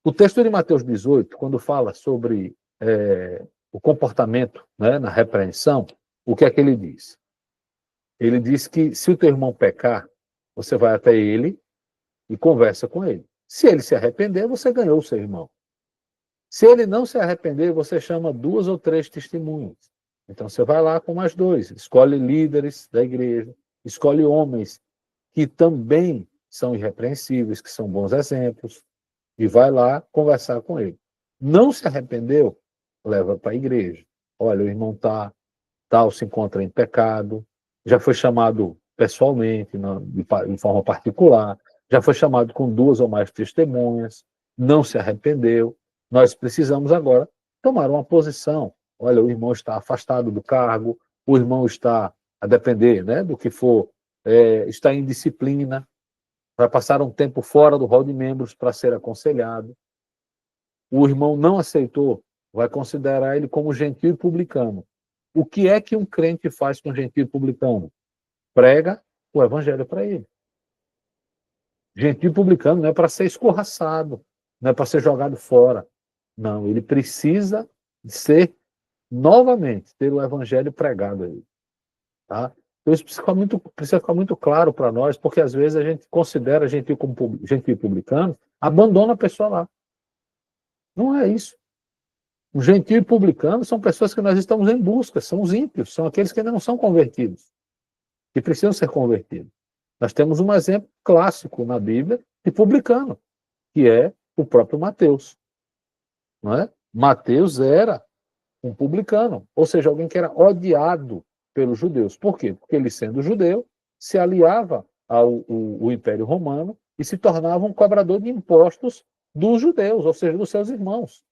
O texto de Mateus 18, quando fala sobre o comportamento, né, na repreensão, o que é que ele diz? Ele diz que se o teu irmão pecar, você vai até ele e conversa com ele. Se ele se arrepender, você ganhou o seu irmão. Se ele não se arrepender, você chama 2 ou 3 testemunhas. Então você vai lá com mais 2, escolhe líderes da igreja, escolhe homens que também são irrepreensíveis, que são bons exemplos, e vai lá conversar com ele. Não se arrependeu? Leva para a igreja. Olha, o irmão tal se encontra em pecado, já foi chamado pessoalmente, de forma particular, já foi chamado com 2 ou mais testemunhas, não se arrependeu. Nós precisamos agora tomar uma posição. Olha, o irmão está afastado do cargo, o irmão está, a depender, né, do que for, está em disciplina, vai passar um tempo fora do rol de membros para ser aconselhado. o irmão não aceitou, vai considerar ele como gentio e publicano. O que é que um crente faz com gentio e publicano? Prega o evangelho para ele. Gentio e publicano não é para ser escorraçado, não é para ser jogado fora. Não, ele precisa ser, novamente, ter o evangelho pregado a ele. Tá? Então isso precisa ficar muito claro para nós, porque às vezes a gente considera gentio e publicano, abandona a pessoa lá. Não é isso. O gentio e publicano são pessoas que nós estamos em busca, são os ímpios, são aqueles que ainda não são convertidos, que precisam ser convertidos. Nós temos um exemplo clássico na Bíblia de publicano, que é o próprio Mateus. Não é? Mateus era um publicano, ou seja, alguém que era odiado pelos judeus. Por quê? Porque ele, sendo judeu, se aliava ao Império Romano e se tornava um cobrador de impostos dos judeus, ou seja, dos seus irmãos.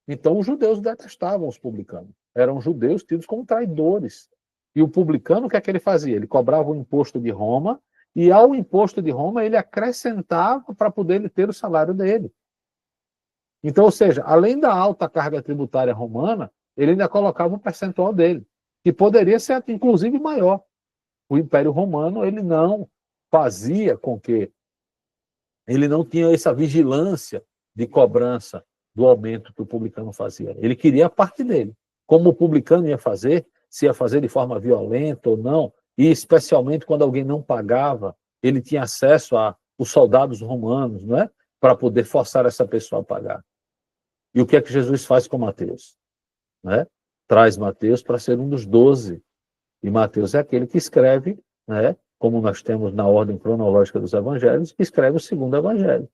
Então, os judeus detestavam os publicanos. Eram judeus tidos como traidores. E o publicano, o que é que ele fazia? Ele cobrava o imposto de Roma, e ao imposto de Roma ele acrescentava para poder ter o salário dele. Então, ou seja, além da alta carga tributária romana, ele ainda colocava um percentual dele, que poderia ser inclusive maior. O Império Romano ele não fazia com que ele não tinha essa vigilância de cobrança do aumento que o publicano fazia. Ele queria a parte dele. Como o publicano ia fazer, se ia fazer de forma violenta ou não, e especialmente quando alguém não pagava, ele tinha acesso aos soldados romanos, não é? Para poder forçar essa pessoa a pagar. E o que é que Jesus faz com Mateus? Né? Traz Mateus para ser um dos 12. E Mateus é aquele que escreve, né? Como nós temos na ordem cronológica dos evangelhos, que escreve o segundo evangelho.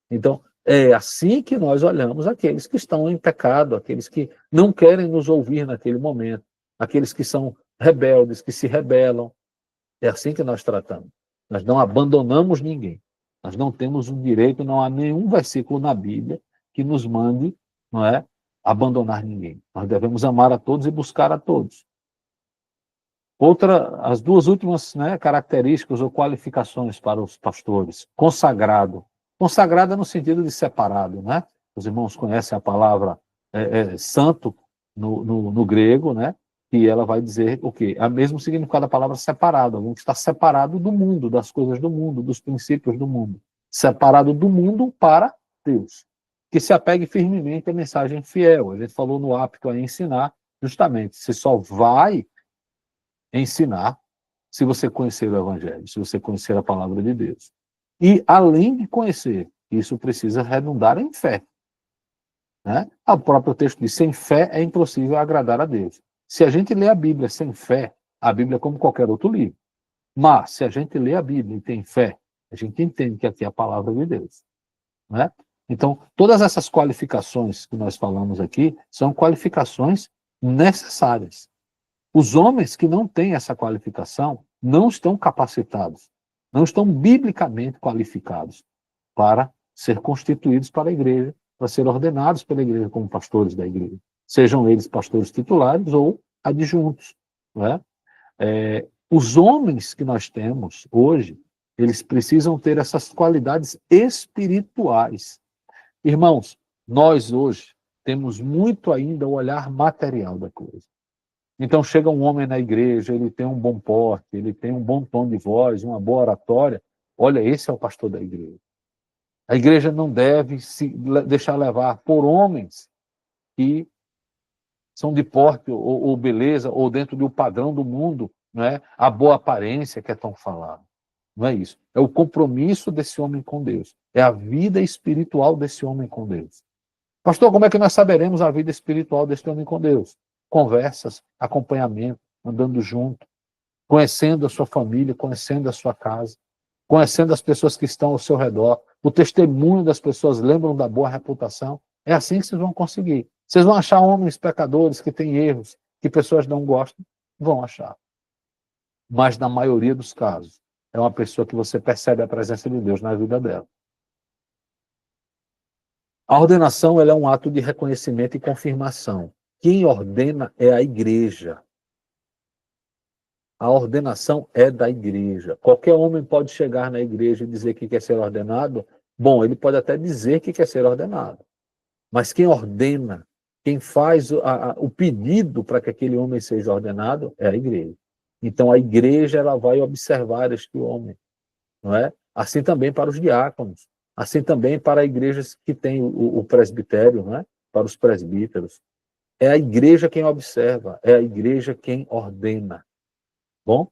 Então, é assim que nós olhamos aqueles que estão em pecado, aqueles que não querem nos ouvir naquele momento, aqueles que são rebeldes, que se rebelam. É assim que nós tratamos. Nós não abandonamos ninguém. Nós não temos o direito, não há nenhum versículo na Bíblia que nos mande, não é, abandonar ninguém. Nós devemos amar a todos e buscar a todos. As duas últimas, né, características ou qualificações para os pastores. Consagrado. Consagrado é no sentido de separado, né? Os irmãos conhecem a palavra santo no grego, né? E ela vai dizer o quê? É o mesmo significado da palavra separado. Alguém que está separado do mundo, das coisas do mundo, dos princípios do mundo. Separado do mundo para Deus. Que se apegue firmemente à mensagem fiel. A gente falou no apto a ensinar, justamente. Você só vai ensinar se você conhecer o Evangelho, se você conhecer a palavra de Deus. E, além de conhecer, isso precisa redundar em fé. Né? O próprio texto diz, sem fé é impossível agradar a Deus. Se a gente lê a Bíblia sem fé, a Bíblia é como qualquer outro livro. Mas, se a gente lê a Bíblia e tem fé, a gente entende que aqui é a palavra de Deus. Né? Então, todas essas qualificações que nós falamos aqui são qualificações necessárias. Os homens que não têm essa qualificação não estão capacitados, não estão biblicamente qualificados para ser constituídos para a igreja, para ser ordenados pela igreja como pastores da igreja, sejam eles pastores titulares ou adjuntos. Né? Os homens que nós temos hoje, eles precisam ter essas qualidades espirituais. Irmãos, nós hoje temos muito ainda o olhar material da coisa. Então chega um homem na igreja, ele tem um bom porte, ele tem um bom tom de voz, uma boa oratória. Olha, esse é o pastor da igreja. A igreja não deve se deixar levar por homens que são de porte ou beleza, ou dentro do padrão do mundo, não é? A boa aparência que é tão falado. Não é isso. É o compromisso desse homem com Deus. É a vida espiritual desse homem com Deus. Pastor, como é que nós saberemos a vida espiritual desse homem com Deus? Conversas, acompanhamento, andando junto, conhecendo a sua família, conhecendo a sua casa, conhecendo as pessoas que estão ao seu redor. O testemunho das pessoas lembram da boa reputação. É assim que vocês vão conseguir. Vocês vão achar homens pecadores que têm erros, que pessoas não gostam? Vão achar. Mas na maioria dos casos, é uma pessoa que você percebe a presença de Deus na vida dela. A ordenação ela é um ato de reconhecimento e confirmação. Quem ordena é a igreja. A ordenação é da igreja. Qualquer homem pode chegar na igreja e dizer que quer ser ordenado Bom, ele pode até dizer que quer ser ordenado, mas quem ordena, quem faz o pedido para que aquele homem seja ordenado é a igreja. Então a igreja ela vai observar este homem, não é? Assim também para os diáconos, assim também para igrejas que têm o presbitério, não é? Para os presbíteros. É a igreja quem observa, é a igreja quem ordena. Bom,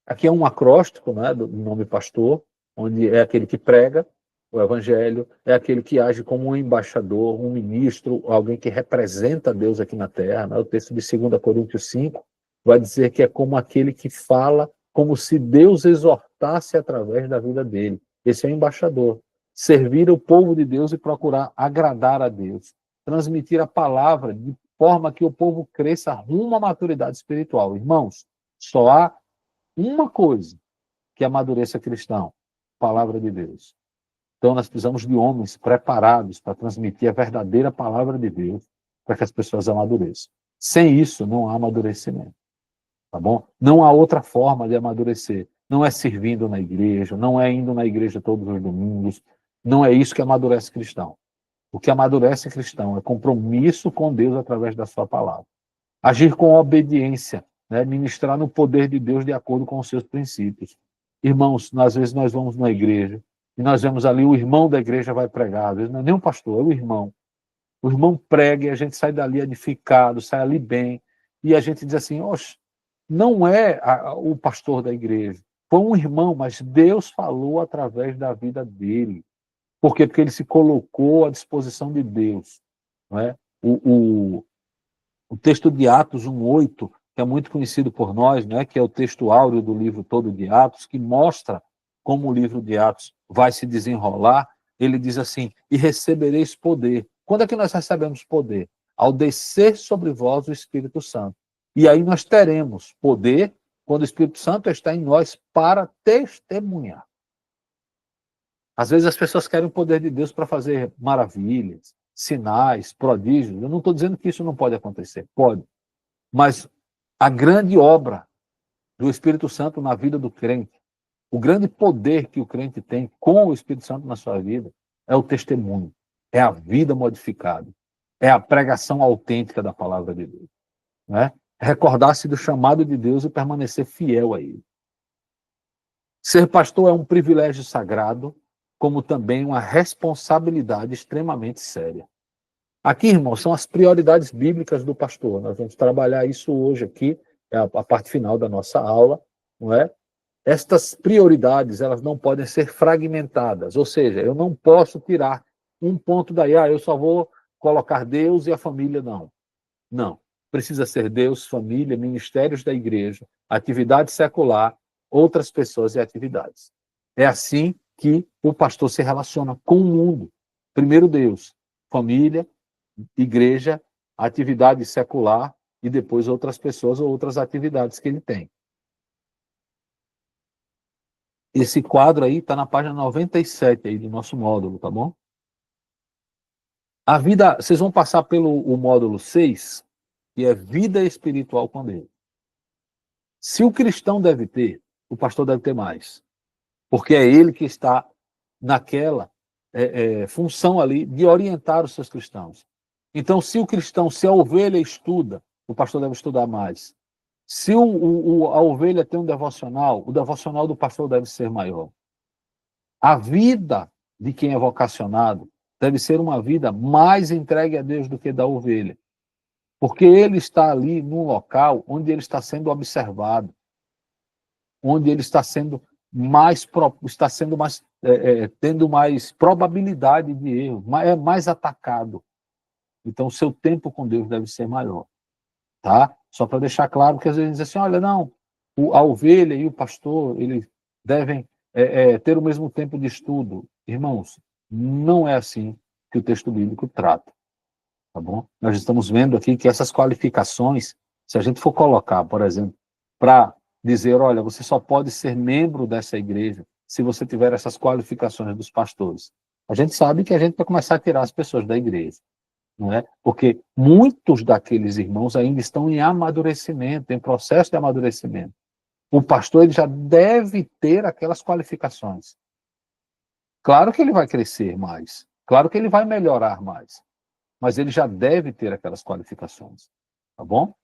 aqui é um acróstico, né, do nome pastor, onde é aquele que prega o evangelho, é aquele que age como um embaixador, um ministro, alguém que representa Deus aqui na terra. Né? O texto de 2 Coríntios 5 vai dizer que é como aquele que fala como se Deus exortasse através da vida dele. Esse é o embaixador. Servir o povo de Deus e procurar agradar a Deus. Transmitir a palavra de forma que o povo cresça rumo à maturidade espiritual. Irmãos, só há uma coisa que amadureça cristão, palavra de Deus. Então nós precisamos de homens preparados para transmitir a verdadeira palavra de Deus para que as pessoas amadureçam. Sem isso não há amadurecimento, tá bom? Não há outra forma de amadurecer. Não é servindo na igreja, não é indo na igreja todos os domingos, não é isso que amadurece cristão. O que amadurece cristão é compromisso com Deus através da sua palavra. Agir com obediência, né? Ministrar no poder de Deus de acordo com os seus princípios. Irmãos, às vezes nós vamos na igreja e nós vemos ali o irmão da igreja vai pregar, às vezes não é nem um pastor, é o irmão. O irmão prega e a gente sai dali edificado, sai ali bem, e a gente diz assim, oxe, não é o pastor da igreja, foi um irmão, mas Deus falou através da vida dele. Por quê? Porque ele se colocou à disposição de Deus. Não é? O texto de Atos 1:8, que é muito conhecido por nós, né, que é o texto áureo do livro todo de Atos, que mostra como o livro de Atos vai se desenrolar, ele diz assim, e recebereis poder. Quando é que nós recebemos poder? Ao descer sobre vós o Espírito Santo. E aí nós teremos poder quando o Espírito Santo está em nós para testemunhar. Às vezes as pessoas querem o poder de Deus para fazer maravilhas, sinais, prodígios. Eu não estou dizendo que isso não pode acontecer. Pode. Mas a grande obra do Espírito Santo na vida do crente, o grande poder que o crente tem com o Espírito Santo na sua vida, é o testemunho, é a vida modificada, é a pregação autêntica da palavra de Deus. Né? Recordar-se do chamado de Deus e permanecer fiel a ele. Ser pastor é um privilégio sagrado, como também uma responsabilidade extremamente séria. Aqui, irmãos, são as prioridades bíblicas do pastor. Nós vamos trabalhar isso hoje aqui, é a parte final da nossa aula, não é? Estas prioridades, elas não podem ser fragmentadas, ou seja, eu não posso tirar um ponto daí, eu só vou colocar Deus e a família, não. Não. Precisa ser Deus, família, ministérios da igreja, atividade secular, outras pessoas e atividades. É assim que o pastor se relaciona com o mundo. Primeiro Deus, família, igreja, atividade secular e depois outras pessoas ou outras atividades que ele tem. Esse quadro aí está na página 97 aí do nosso módulo, tá bom? A vida, vocês vão passar pelo o módulo 6, que é vida espiritual com Deus. Se o cristão deve ter, o pastor deve ter mais. Porque é ele que está naquela função ali de orientar os seus cristãos. Então, se a ovelha estuda, o pastor deve estudar mais. Se a ovelha tem um devocional, o devocional do pastor deve ser maior. A vida de quem é vocacionado deve ser uma vida mais entregue a Deus do que da ovelha. Porque ele está ali num local onde ele está sendo observado, onde ele está sendo tendo mais probabilidade de erro, é mais atacado. Então, o seu tempo com Deus deve ser maior. Tá? Só para deixar claro que às vezes dizem assim, olha, não, a ovelha e o pastor, eles devem ter o mesmo tempo de estudo. Irmãos, não é assim que o texto bíblico trata. Tá bom? Nós estamos vendo aqui que essas qualificações, se a gente for colocar, por exemplo, para dizer, olha, você só pode ser membro dessa igreja se você tiver essas qualificações dos pastores. A gente sabe que a gente vai começar a tirar as pessoas da igreja, não é? Porque muitos daqueles irmãos ainda estão em amadurecimento, em processo de amadurecimento. O pastor ele já deve ter aquelas qualificações. Claro que ele vai crescer mais, claro que ele vai melhorar mais, mas ele já deve ter aquelas qualificações, tá bom?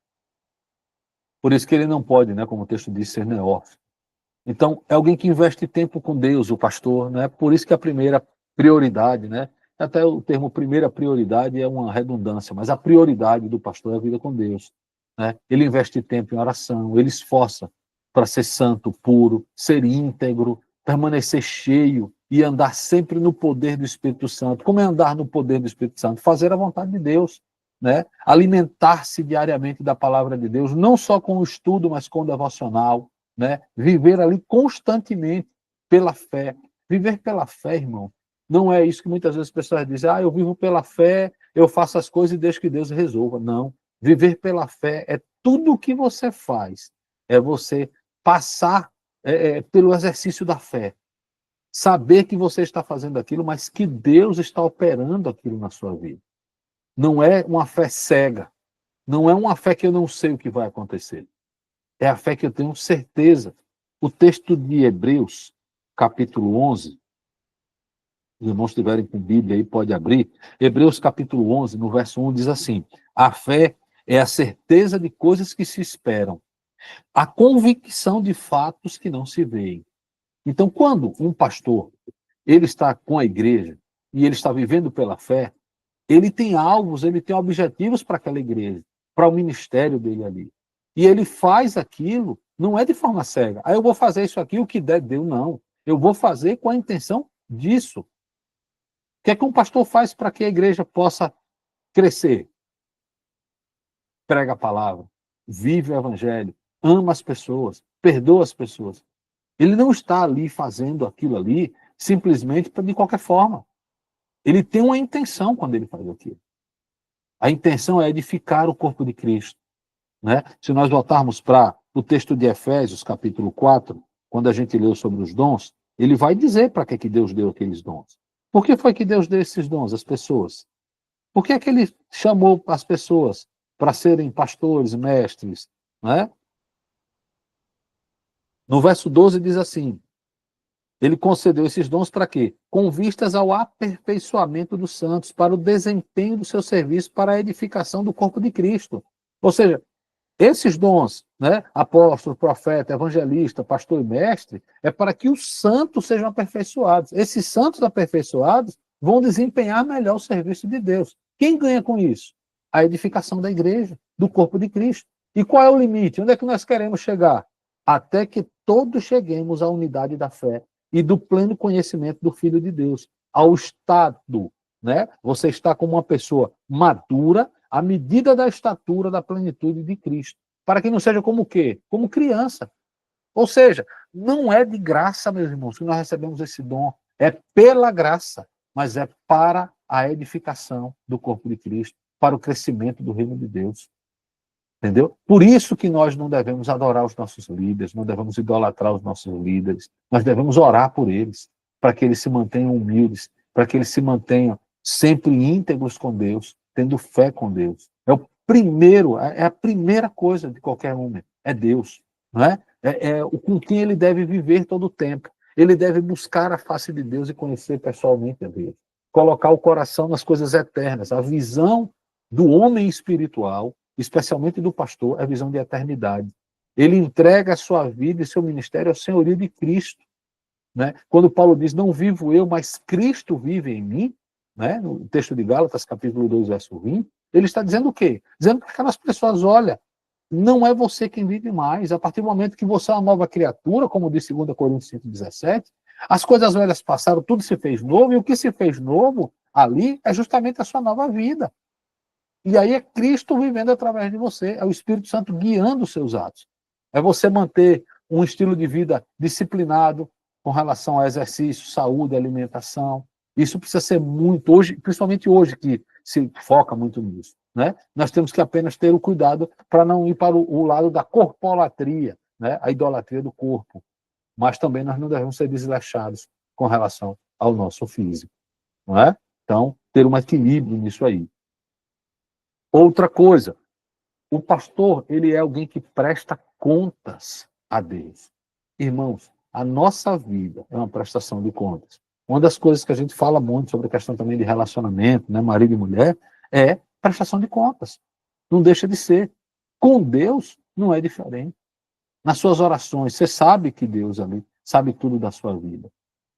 Por isso que ele não pode, né, como o texto diz, ser neófito. Então, é alguém que investe tempo com Deus, o pastor, né? Por isso que a primeira prioridade, né? Até o termo primeira prioridade é uma redundância, mas a prioridade do pastor é a vida com Deus, né? Ele investe tempo em oração, ele esforça para ser santo, puro, ser íntegro, permanecer cheio e andar sempre no poder do Espírito Santo. Como é andar no poder do Espírito Santo? Fazer a vontade de Deus, né? Alimentar-se diariamente da palavra de Deus, não só com o estudo, mas com o devocional, né? Viver ali constantemente pela fé. Viver pela fé, irmão, não é isso que muitas vezes as pessoas dizem, eu vivo pela fé, eu faço as coisas e deixo que Deus resolva. Não. Viver pela fé é tudo o que você faz. É você passar pelo exercício da fé. Saber que você está fazendo aquilo, mas que Deus está operando aquilo na sua vida. Não é uma fé cega. Não é uma fé que eu não sei o que vai acontecer. É a fé que eu tenho certeza. O texto de Hebreus, capítulo 11, os irmãos estiverem com Bíblia aí, pode abrir. Hebreus, capítulo 11, no verso 1, diz assim, a fé é a certeza de coisas que se esperam, a convicção de fatos que não se veem. Então, quando um pastor, ele está com a igreja, e ele está vivendo pela fé, ele tem alvos, ele tem objetivos para aquela igreja, para o ministério dele ali. E ele faz aquilo, não é de forma cega. Eu vou fazer isso aqui, o que der, deu, não. Eu vou fazer com a intenção disso. O que é que um pastor faz para que a igreja possa crescer? Prega a palavra, vive o evangelho, ama as pessoas, perdoa as pessoas. Ele não está ali fazendo aquilo ali simplesmente de qualquer forma. Ele tem uma intenção quando ele faz aquilo. A intenção é edificar o corpo de Cristo. Né? Se nós voltarmos para o texto de Efésios, capítulo 4, quando a gente leu sobre os dons, ele vai dizer para que Deus deu aqueles dons. Por que foi que Deus deu esses dons às pessoas? Por que é que ele chamou as pessoas para serem pastores, mestres? Né? No verso 12 diz assim, ele concedeu esses dons para quê? Com vistas ao aperfeiçoamento dos santos, para o desempenho do seu serviço, para a edificação do corpo de Cristo. Ou seja, esses dons, né, apóstolo, profeta, evangelista, pastor e mestre, é para que os santos sejam aperfeiçoados. Esses santos aperfeiçoados vão desempenhar melhor o serviço de Deus. Quem ganha com isso? A edificação da igreja, do corpo de Cristo. E qual é o limite? Onde é que nós queremos chegar? Até que todos cheguemos à unidade da fé e do pleno conhecimento do Filho de Deus, ao estado, né? Você está como uma pessoa madura, à medida da estatura da plenitude de Cristo, para que não seja como o quê? Como criança. Ou seja, não é de graça, meus irmãos, que nós recebemos esse dom, é pela graça, mas é para a edificação do corpo de Cristo, para o crescimento do reino de Deus. Entendeu? Por isso que nós não devemos adorar os nossos líderes, não devemos idolatrar os nossos líderes, nós devemos orar por eles, para que eles se mantenham humildes, para que eles se mantenham sempre íntegros com Deus, tendo fé com Deus. É a primeira coisa de qualquer homem, é Deus, não é? É o com quem ele deve viver todo o tempo. Ele deve buscar a face de Deus e conhecer pessoalmente a Deus. Colocar o coração nas coisas eternas. A visão do homem espiritual, especialmente do pastor, é a visão de eternidade. Ele entrega a sua vida e seu ministério ao senhorio de Cristo. Né? Quando Paulo diz, não vivo eu, mas Cristo vive em mim, né? No texto de Gálatas, capítulo 2, verso 20, ele está dizendo o quê? Dizendo para aquelas pessoas, olha, não é você quem vive mais. A partir do momento que você é uma nova criatura, como diz 2 Coríntios 5,17, as coisas velhas passaram, tudo se fez novo, e o que se fez novo ali é justamente a sua nova vida. E aí é Cristo vivendo através de você, é o Espírito Santo guiando os seus atos. É você manter um estilo de vida disciplinado com relação a exercício, saúde, alimentação. Isso precisa ser muito, hoje, principalmente hoje, que se foca muito nisso. Né? Nós temos que apenas ter o cuidado para não ir para o lado da corpolatria, né? A idolatria do corpo. Mas também nós não devemos ser desleixados com relação ao nosso físico. Não é? Então, ter um equilíbrio nisso aí. Outra coisa, o pastor, ele é alguém que presta contas a Deus. Irmãos, a nossa vida é uma prestação de contas. Uma das coisas que a gente fala muito sobre a questão também de relacionamento, né, marido e mulher, é prestação de contas. Não deixa de ser. Com Deus não é diferente. Nas suas orações, você sabe que Deus ali sabe tudo da sua vida,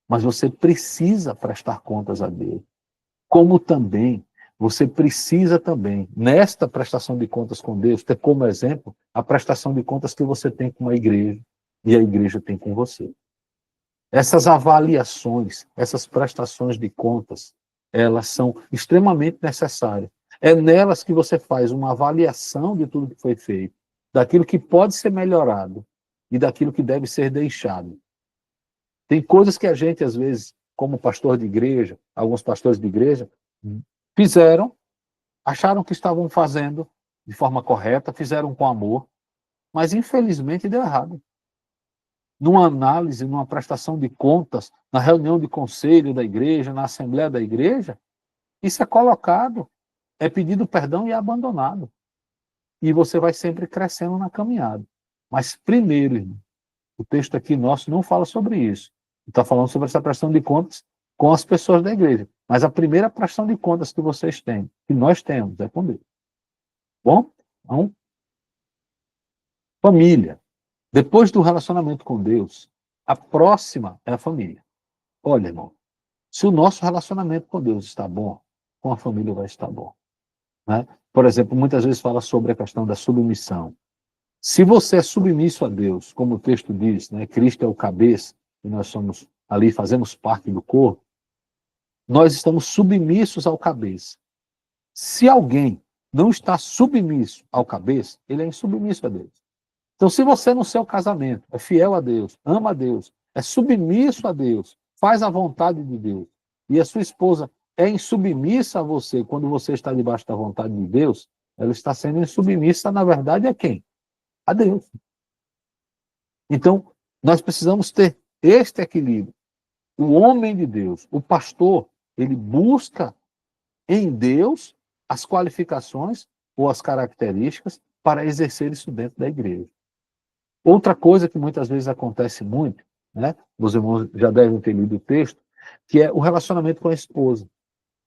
mas você precisa prestar contas a Deus. Como também você precisa também, nesta prestação de contas com Deus, ter como exemplo a prestação de contas que você tem com a igreja e a igreja tem com você. Essas avaliações, essas prestações de contas, elas são extremamente necessárias. É nelas que você faz uma avaliação de tudo que foi feito, daquilo que pode ser melhorado e daquilo que deve ser deixado. Tem coisas que a gente, às vezes, como pastor de igreja, alguns pastores de igreja, fizeram, acharam que estavam fazendo de forma correta, fizeram com amor, mas infelizmente deu errado. Numa análise, numa prestação de contas, na reunião de conselho da igreja, na assembleia da igreja, isso é colocado, é pedido perdão e é abandonado. E você vai sempre crescendo na caminhada. Mas primeiro, irmão, o texto aqui nosso não fala sobre isso. Está falando sobre essa prestação de contas com as pessoas da igreja. Mas a primeira prestação de contas que vocês têm, que nós temos, é com Deus. Bom? Então, família. Depois do relacionamento com Deus, a próxima é a família. Olha, irmão, se o nosso relacionamento com Deus está bom, com a família vai estar bom. Né? Por exemplo, muitas vezes fala sobre a questão da submissão. Se você é submisso a Deus, como o texto diz, né, Cristo é o cabeça, e nós somos ali, fazemos parte do corpo, nós estamos submissos ao cabeça. Se alguém não está submisso ao cabeça, ele é insubmisso a Deus. Então, se você no seu casamento é fiel a Deus, ama a Deus, é submisso a Deus, faz a vontade de Deus, e a sua esposa é insubmissa a você quando você está debaixo da vontade de Deus, ela está sendo insubmissa, na verdade, a quem? A Deus. Então, nós precisamos ter este equilíbrio. O homem de Deus, o pastor, ele busca em Deus as qualificações ou as características para exercer isso dentro da igreja. Outra coisa que muitas vezes acontece muito, né? Os irmãos já devem ter lido o texto, que é o relacionamento com a esposa.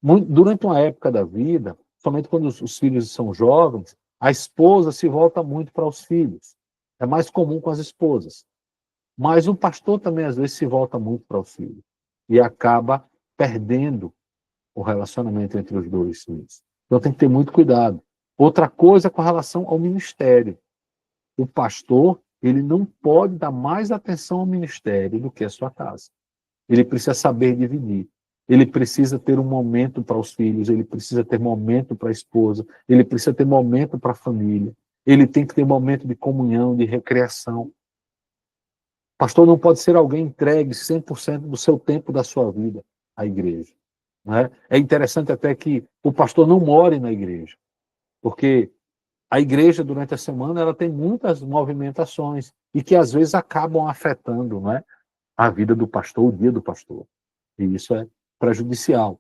Durante uma época da vida, somente quando os filhos são jovens, a esposa se volta muito para os filhos. É mais comum com as esposas. Mas o pastor também, às vezes, se volta muito para os filhos. E acaba perdendo o relacionamento entre os dois filhos. Então tem que ter muito cuidado. Outra coisa com relação ao ministério. O pastor, ele não pode dar mais atenção ao ministério do que à sua casa. Ele precisa saber dividir. Ele precisa ter um momento para os filhos, ele precisa ter momento para a esposa, ele precisa ter momento para a família, ele tem que ter momento de comunhão, de recreação. O pastor não pode ser alguém entregue 100% do seu tempo da sua vida à igreja. Né? É interessante até que o pastor não more na igreja, porque a igreja, durante a semana, ela tem muitas movimentações e que, às vezes, acabam afetando, não é, a vida do pastor, o dia do pastor. E isso é prejudicial.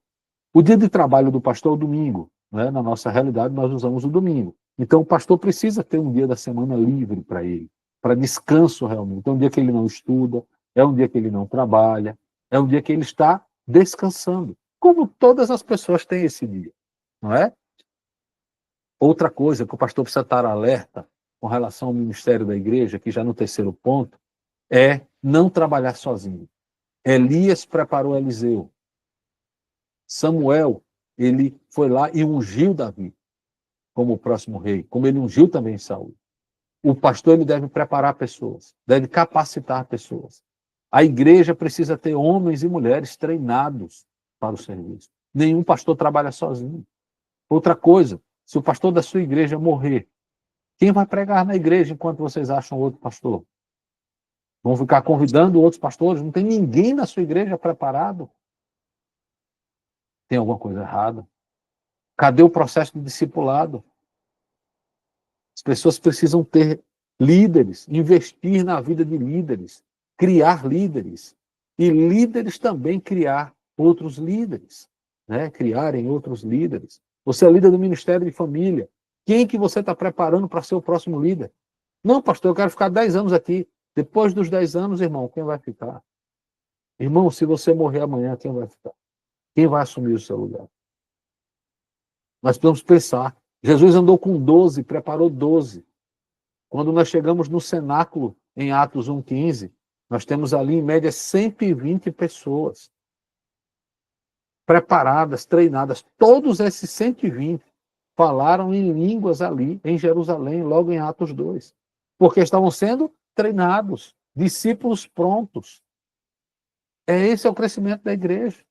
O dia de trabalho do pastor é o domingo. Né? Na nossa realidade, nós usamos o domingo. Então, o pastor precisa ter um dia da semana livre para ele, para descanso realmente. É um dia que ele não estuda, é um dia que ele não trabalha, é um dia que ele está descansando. Como todas as pessoas têm esse dia, não é? Outra coisa que o pastor precisa estar alerta com relação ao ministério da igreja, que já no terceiro ponto, é não trabalhar sozinho. Elias preparou Eliseu. Samuel, ele foi lá e ungiu Davi como o próximo rei, como ele ungiu também Saul. O pastor, ele deve preparar pessoas, deve capacitar pessoas. A igreja precisa ter homens e mulheres treinados para o serviço. Nenhum pastor trabalha sozinho. Outra coisa, se o pastor da sua igreja morrer, quem vai pregar na igreja enquanto vocês acham outro pastor? Vão ficar convidando outros pastores? Não tem ninguém na sua igreja preparado? Tem alguma coisa errada? Cadê o processo de discipulado? As pessoas precisam ter líderes, investir na vida de líderes, criar líderes. E líderes também criar outros líderes, né? Criarem outros líderes. Você é líder do Ministério de Família. Quem que você está preparando para ser o próximo líder? Não, pastor, eu quero ficar 10 anos aqui. Depois dos 10 anos, irmão, quem vai ficar? Irmão, se você morrer amanhã, quem vai ficar? Quem vai assumir o seu lugar? Nós precisamos pensar. Jesus andou com 12, preparou 12. Quando nós chegamos no cenáculo, em Atos 1,15, nós temos ali, em média, 120 pessoas preparadas, treinadas. Todos esses 120 falaram em línguas ali, em Jerusalém, logo em Atos 2. Porque estavam sendo treinados, discípulos prontos. Esse é o crescimento da igreja.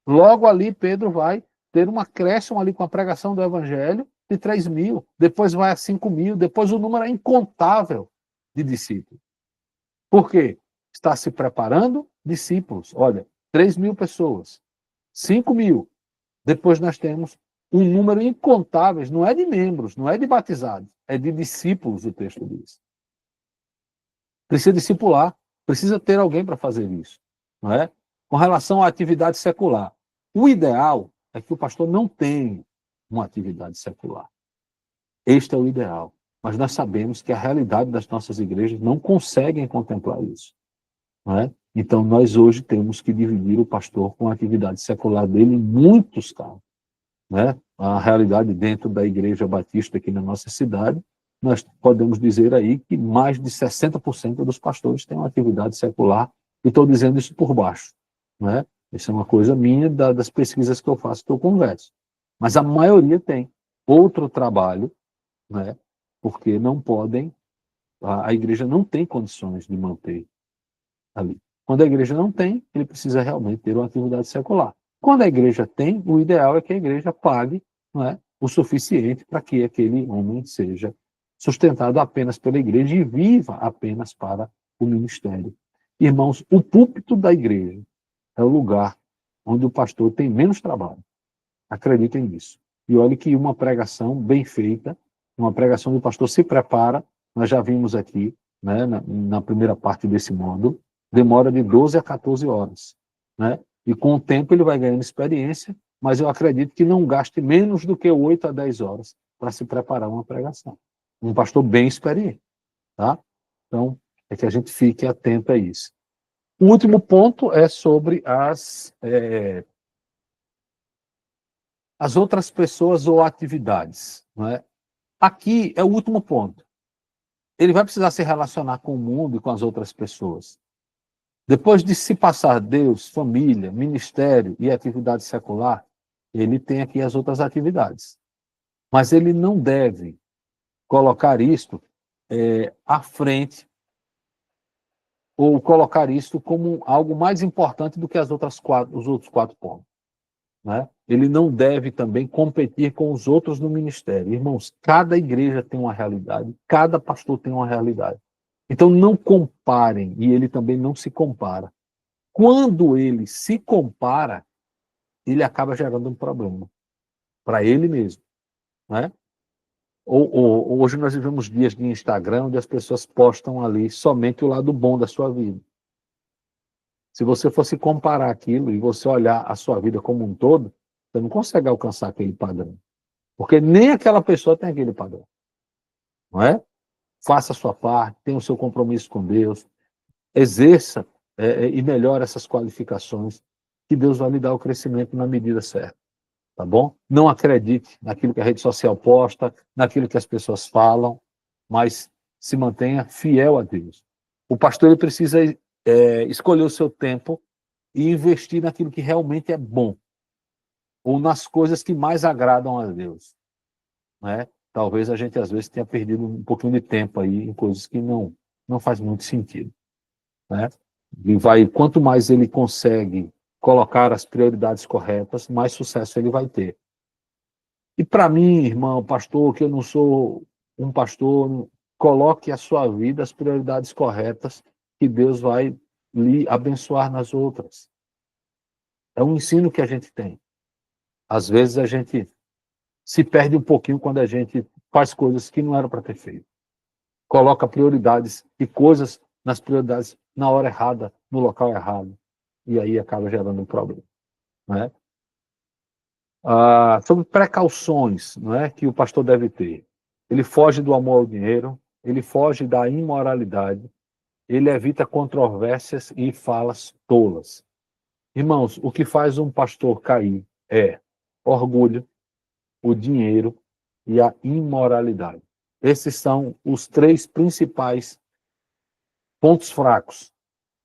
Logo ali, Pedro vai ter um acréscimo ali com a pregação do evangelho de 3.000, depois vai a 5.000, depois o número é incontável de discípulos. Por quê? Está se preparando discípulos. Olha, 3.000 pessoas, 5.000. Depois nós temos um número incontável, não é de membros, não é de batizados, é de discípulos, o texto diz. Precisa discipular, precisa ter alguém para fazer isso. Não é? Com relação à atividade secular, o ideal é que o pastor não tenha uma atividade secular. Este é o ideal. Mas nós sabemos que a realidade das nossas igrejas não conseguem contemplar isso. Não é? Então, nós hoje temos que dividir o pastor com a atividade secular dele em muitos casos. Né? A realidade dentro da Igreja Batista aqui na nossa cidade, nós podemos dizer aí que mais de 60% dos pastores têm uma atividade secular, e estou dizendo isso por baixo. Né? Isso é uma coisa minha das pesquisas que eu faço, que eu converso. Mas a maioria tem outro trabalho, né? Porque não podem, a igreja não tem condições de manter ali. Quando a igreja não tem, ele precisa realmente ter uma atividade secular. Quando a igreja tem, o ideal é que a igreja pague, não é, o suficiente para que aquele homem seja sustentado apenas pela igreja e viva apenas para o ministério. Irmãos, o púlpito da igreja é o lugar onde o pastor tem menos trabalho. Acreditem nisso. E olhe que uma pregação bem feita, uma pregação onde o pastor se prepara, nós já vimos aqui, né, na primeira parte desse módulo, demora de 12 a 14 horas. Né? E com o tempo ele vai ganhando experiência, mas eu acredito que não gaste menos do que 8 a 10 horas para se preparar uma pregação. Um pastor bem experiente. Tá? Então, é que a gente fique atento a isso. O último ponto é sobre as outras pessoas ou atividades. Não é? Aqui é o último ponto. Ele vai precisar se relacionar com o mundo e com as outras pessoas. Depois de se passar Deus, família, ministério e atividade secular, ele tem aqui as outras atividades. Mas ele não deve colocar isto à frente ou colocar isto como algo mais importante do que os outros 4 pontos. Né? Ele não deve também competir com os outros no ministério. Irmãos, cada igreja tem uma realidade, cada pastor tem uma realidade. Então não comparem, e ele também não se compara. Quando ele se compara, ele acaba gerando um problema para ele mesmo. Né? Hoje nós vivemos dias de Instagram onde as pessoas postam ali somente o lado bom da sua vida. Se você fosse comparar aquilo e você olhar a sua vida como um todo, você não consegue alcançar aquele padrão. Porque nem aquela pessoa tem aquele padrão. Não é? Faça a sua parte, tenha o seu compromisso com Deus, exerça e melhore essas qualificações, que Deus vai lhe dar o crescimento na medida certa. Tá bom? Não acredite naquilo que a rede social posta, naquilo que as pessoas falam, mas se mantenha fiel a Deus. O pastor ele precisa escolher o seu tempo e investir naquilo que realmente é bom, ou nas coisas que mais agradam a Deus. Né? Talvez a gente, às vezes, tenha perdido um pouquinho de tempo aí em coisas que não faz muito sentido. Né? E quanto mais ele consegue colocar as prioridades corretas, mais sucesso ele vai ter. E para mim, irmão, pastor, que eu não sou um pastor, coloque a sua vida, as prioridades corretas, que Deus vai lhe abençoar nas outras. É um ensino que a gente tem. Às vezes a gente se perde um pouquinho quando a gente faz coisas que não era para ter feito. Coloca prioridades e coisas nas prioridades na hora errada, no local errado. E aí acaba gerando um problema. Né? Sobre precauções, não é, que o pastor deve ter. Ele foge do amor ao dinheiro, ele foge da imoralidade, ele evita controvérsias e falas tolas. Irmãos, o que faz um pastor cair é orgulho, o dinheiro e a imoralidade. Esses são os três principais pontos fracos.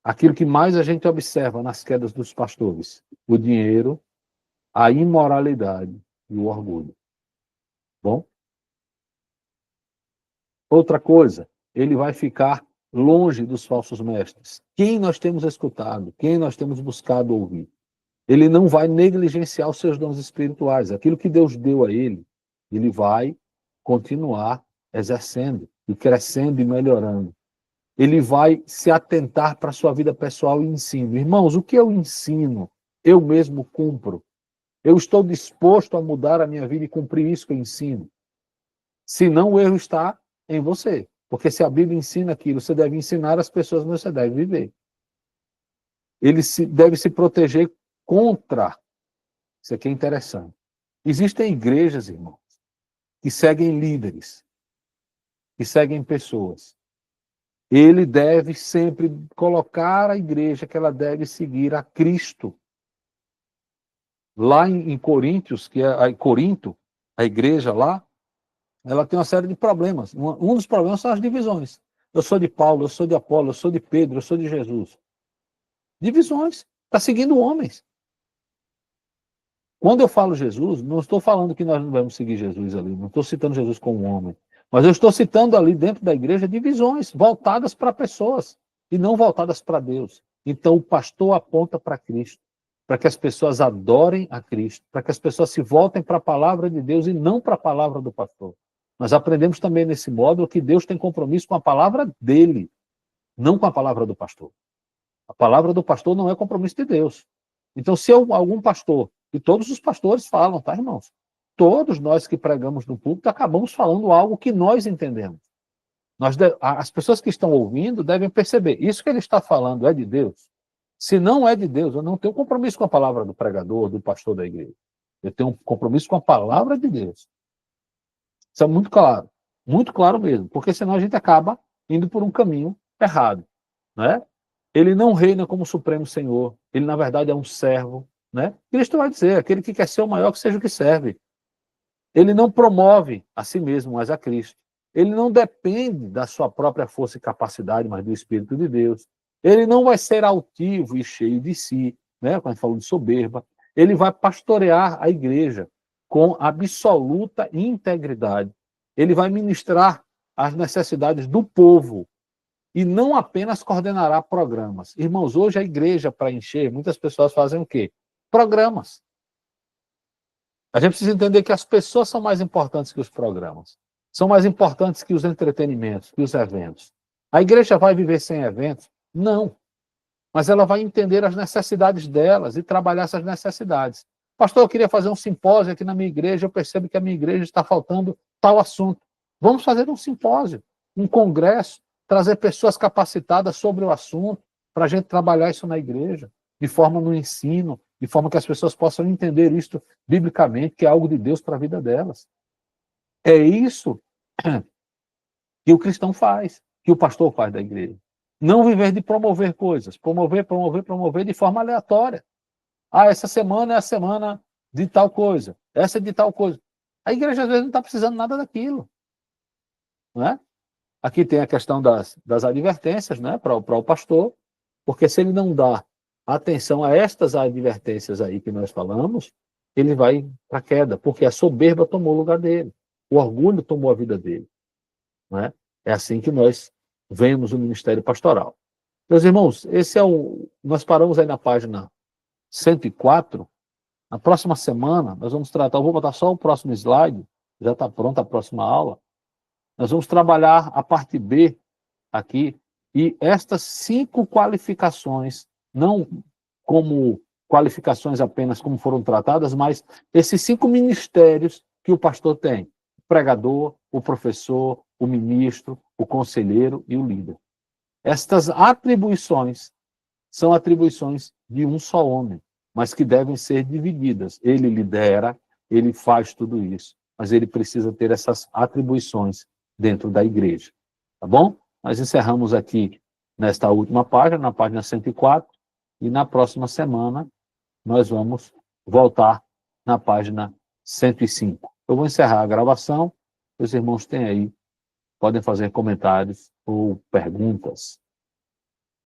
Aquilo que mais a gente observa nas quedas dos pastores: o dinheiro, a imoralidade e o orgulho. Bom? Outra coisa, ele vai ficar longe dos falsos mestres. Quem nós temos escutado, quem nós temos buscado ouvir. Ele não vai negligenciar os seus dons espirituais. Aquilo que Deus deu a ele, ele vai continuar exercendo e crescendo e melhorando. Ele vai se atentar para a sua vida pessoal e ensino. Irmãos, o que eu ensino, eu mesmo cumpro. Eu estou disposto a mudar a minha vida e cumprir isso que eu ensino. Senão o erro está em você. Porque se a Bíblia ensina aquilo, você deve ensinar as pessoas, mas você deve viver. Ele deve se proteger contra. Isso aqui é interessante. Existem igrejas, irmãos, que seguem líderes, que seguem pessoas. Ele deve sempre colocar a igreja que ela deve seguir a Cristo. Lá em Coríntios, que é Corinto, a igreja lá, ela tem uma série de problemas. Um dos problemas são as divisões. Eu sou de Paulo, eu sou de Apolo, eu sou de Pedro, eu sou de Jesus. Divisões. Está seguindo homens. Quando eu falo Jesus, não estou falando que nós não vamos seguir Jesus ali, não estou citando Jesus como um homem, mas eu estou citando ali dentro da igreja divisões voltadas para pessoas e não voltadas para Deus. Então o pastor aponta para Cristo, para que as pessoas adorem a Cristo, para que as pessoas se voltem para a palavra de Deus e não para a palavra do pastor. Nós aprendemos também nesse módulo que Deus tem compromisso com a palavra dele, não com a palavra do pastor. A palavra do pastor não é compromisso de Deus. Então, se algum pastor, e todos os pastores falam, tá, irmãos? Todos nós que pregamos no púlpito acabamos falando algo que nós entendemos. As pessoas que estão ouvindo devem perceber, isso que ele está falando é de Deus? Se não é de Deus, eu não tenho compromisso com a palavra do pregador, do pastor da igreja. Eu tenho um compromisso com a palavra de Deus. Isso é muito claro mesmo, porque senão a gente acaba indo por um caminho errado, né? Ele não reina como Supremo Senhor, ele na verdade é um servo, né? Cristo vai dizer, aquele que quer ser o maior que seja o que serve. Ele não promove a si mesmo, mas a Cristo. Ele não depende da sua própria força e capacidade, mas do Espírito de Deus. Ele não vai ser altivo e cheio de si, né? Quando a gente fala de soberba. Ele vai pastorear a igreja com absoluta integridade. Ele vai ministrar as necessidades do povo e não apenas coordenará programas. Irmãos, hoje a igreja, para encher, muitas pessoas fazem o quê? Programas. A gente precisa entender que as pessoas são mais importantes que os programas. São mais importantes que os entretenimentos, que os eventos. A igreja vai viver sem eventos? Não. Mas ela vai entender as necessidades delas e trabalhar essas necessidades. Pastor, eu queria fazer um simpósio aqui na minha igreja, eu percebo que a minha igreja está faltando tal assunto. Vamos fazer um simpósio, um congresso, trazer pessoas capacitadas sobre o assunto, para a gente trabalhar isso na igreja, de forma no ensino, de forma que as pessoas possam entender isto biblicamente, que é algo de Deus para a vida delas. É isso que o cristão faz, que o pastor faz da igreja. Não viver de promover coisas, promover de forma aleatória. Ah, essa semana é a semana de tal coisa, essa é de tal coisa. A igreja às vezes não está precisando nada daquilo. Não é? Aqui tem a questão das advertências, né, para o pastor, porque se ele não dá atenção a estas advertências aí que nós falamos, ele vai para a queda, porque a soberba tomou o lugar dele, o orgulho tomou a vida dele. Não é? É assim que nós vemos o ministério pastoral. Meus irmãos, nós paramos aí na página 104. Na próxima semana, nós vamos tratar, eu vou botar só o próximo slide, já está pronta a próxima aula. Nós vamos trabalhar a parte B aqui, e estas 5 qualificações, não como qualificações apenas como foram tratadas, mas esses 5 ministérios que o pastor tem: o pregador, o professor, o ministro, o conselheiro e o líder. Estas atribuições são atribuições de um só homem, mas que devem ser divididas. Ele lidera, ele faz tudo isso, mas ele precisa ter essas atribuições dentro da igreja. Tá bom? Nós encerramos aqui nesta última página, na página 104, e na próxima semana nós vamos voltar na página 105. Eu vou encerrar a gravação, os irmãos têm aí, podem fazer comentários ou perguntas.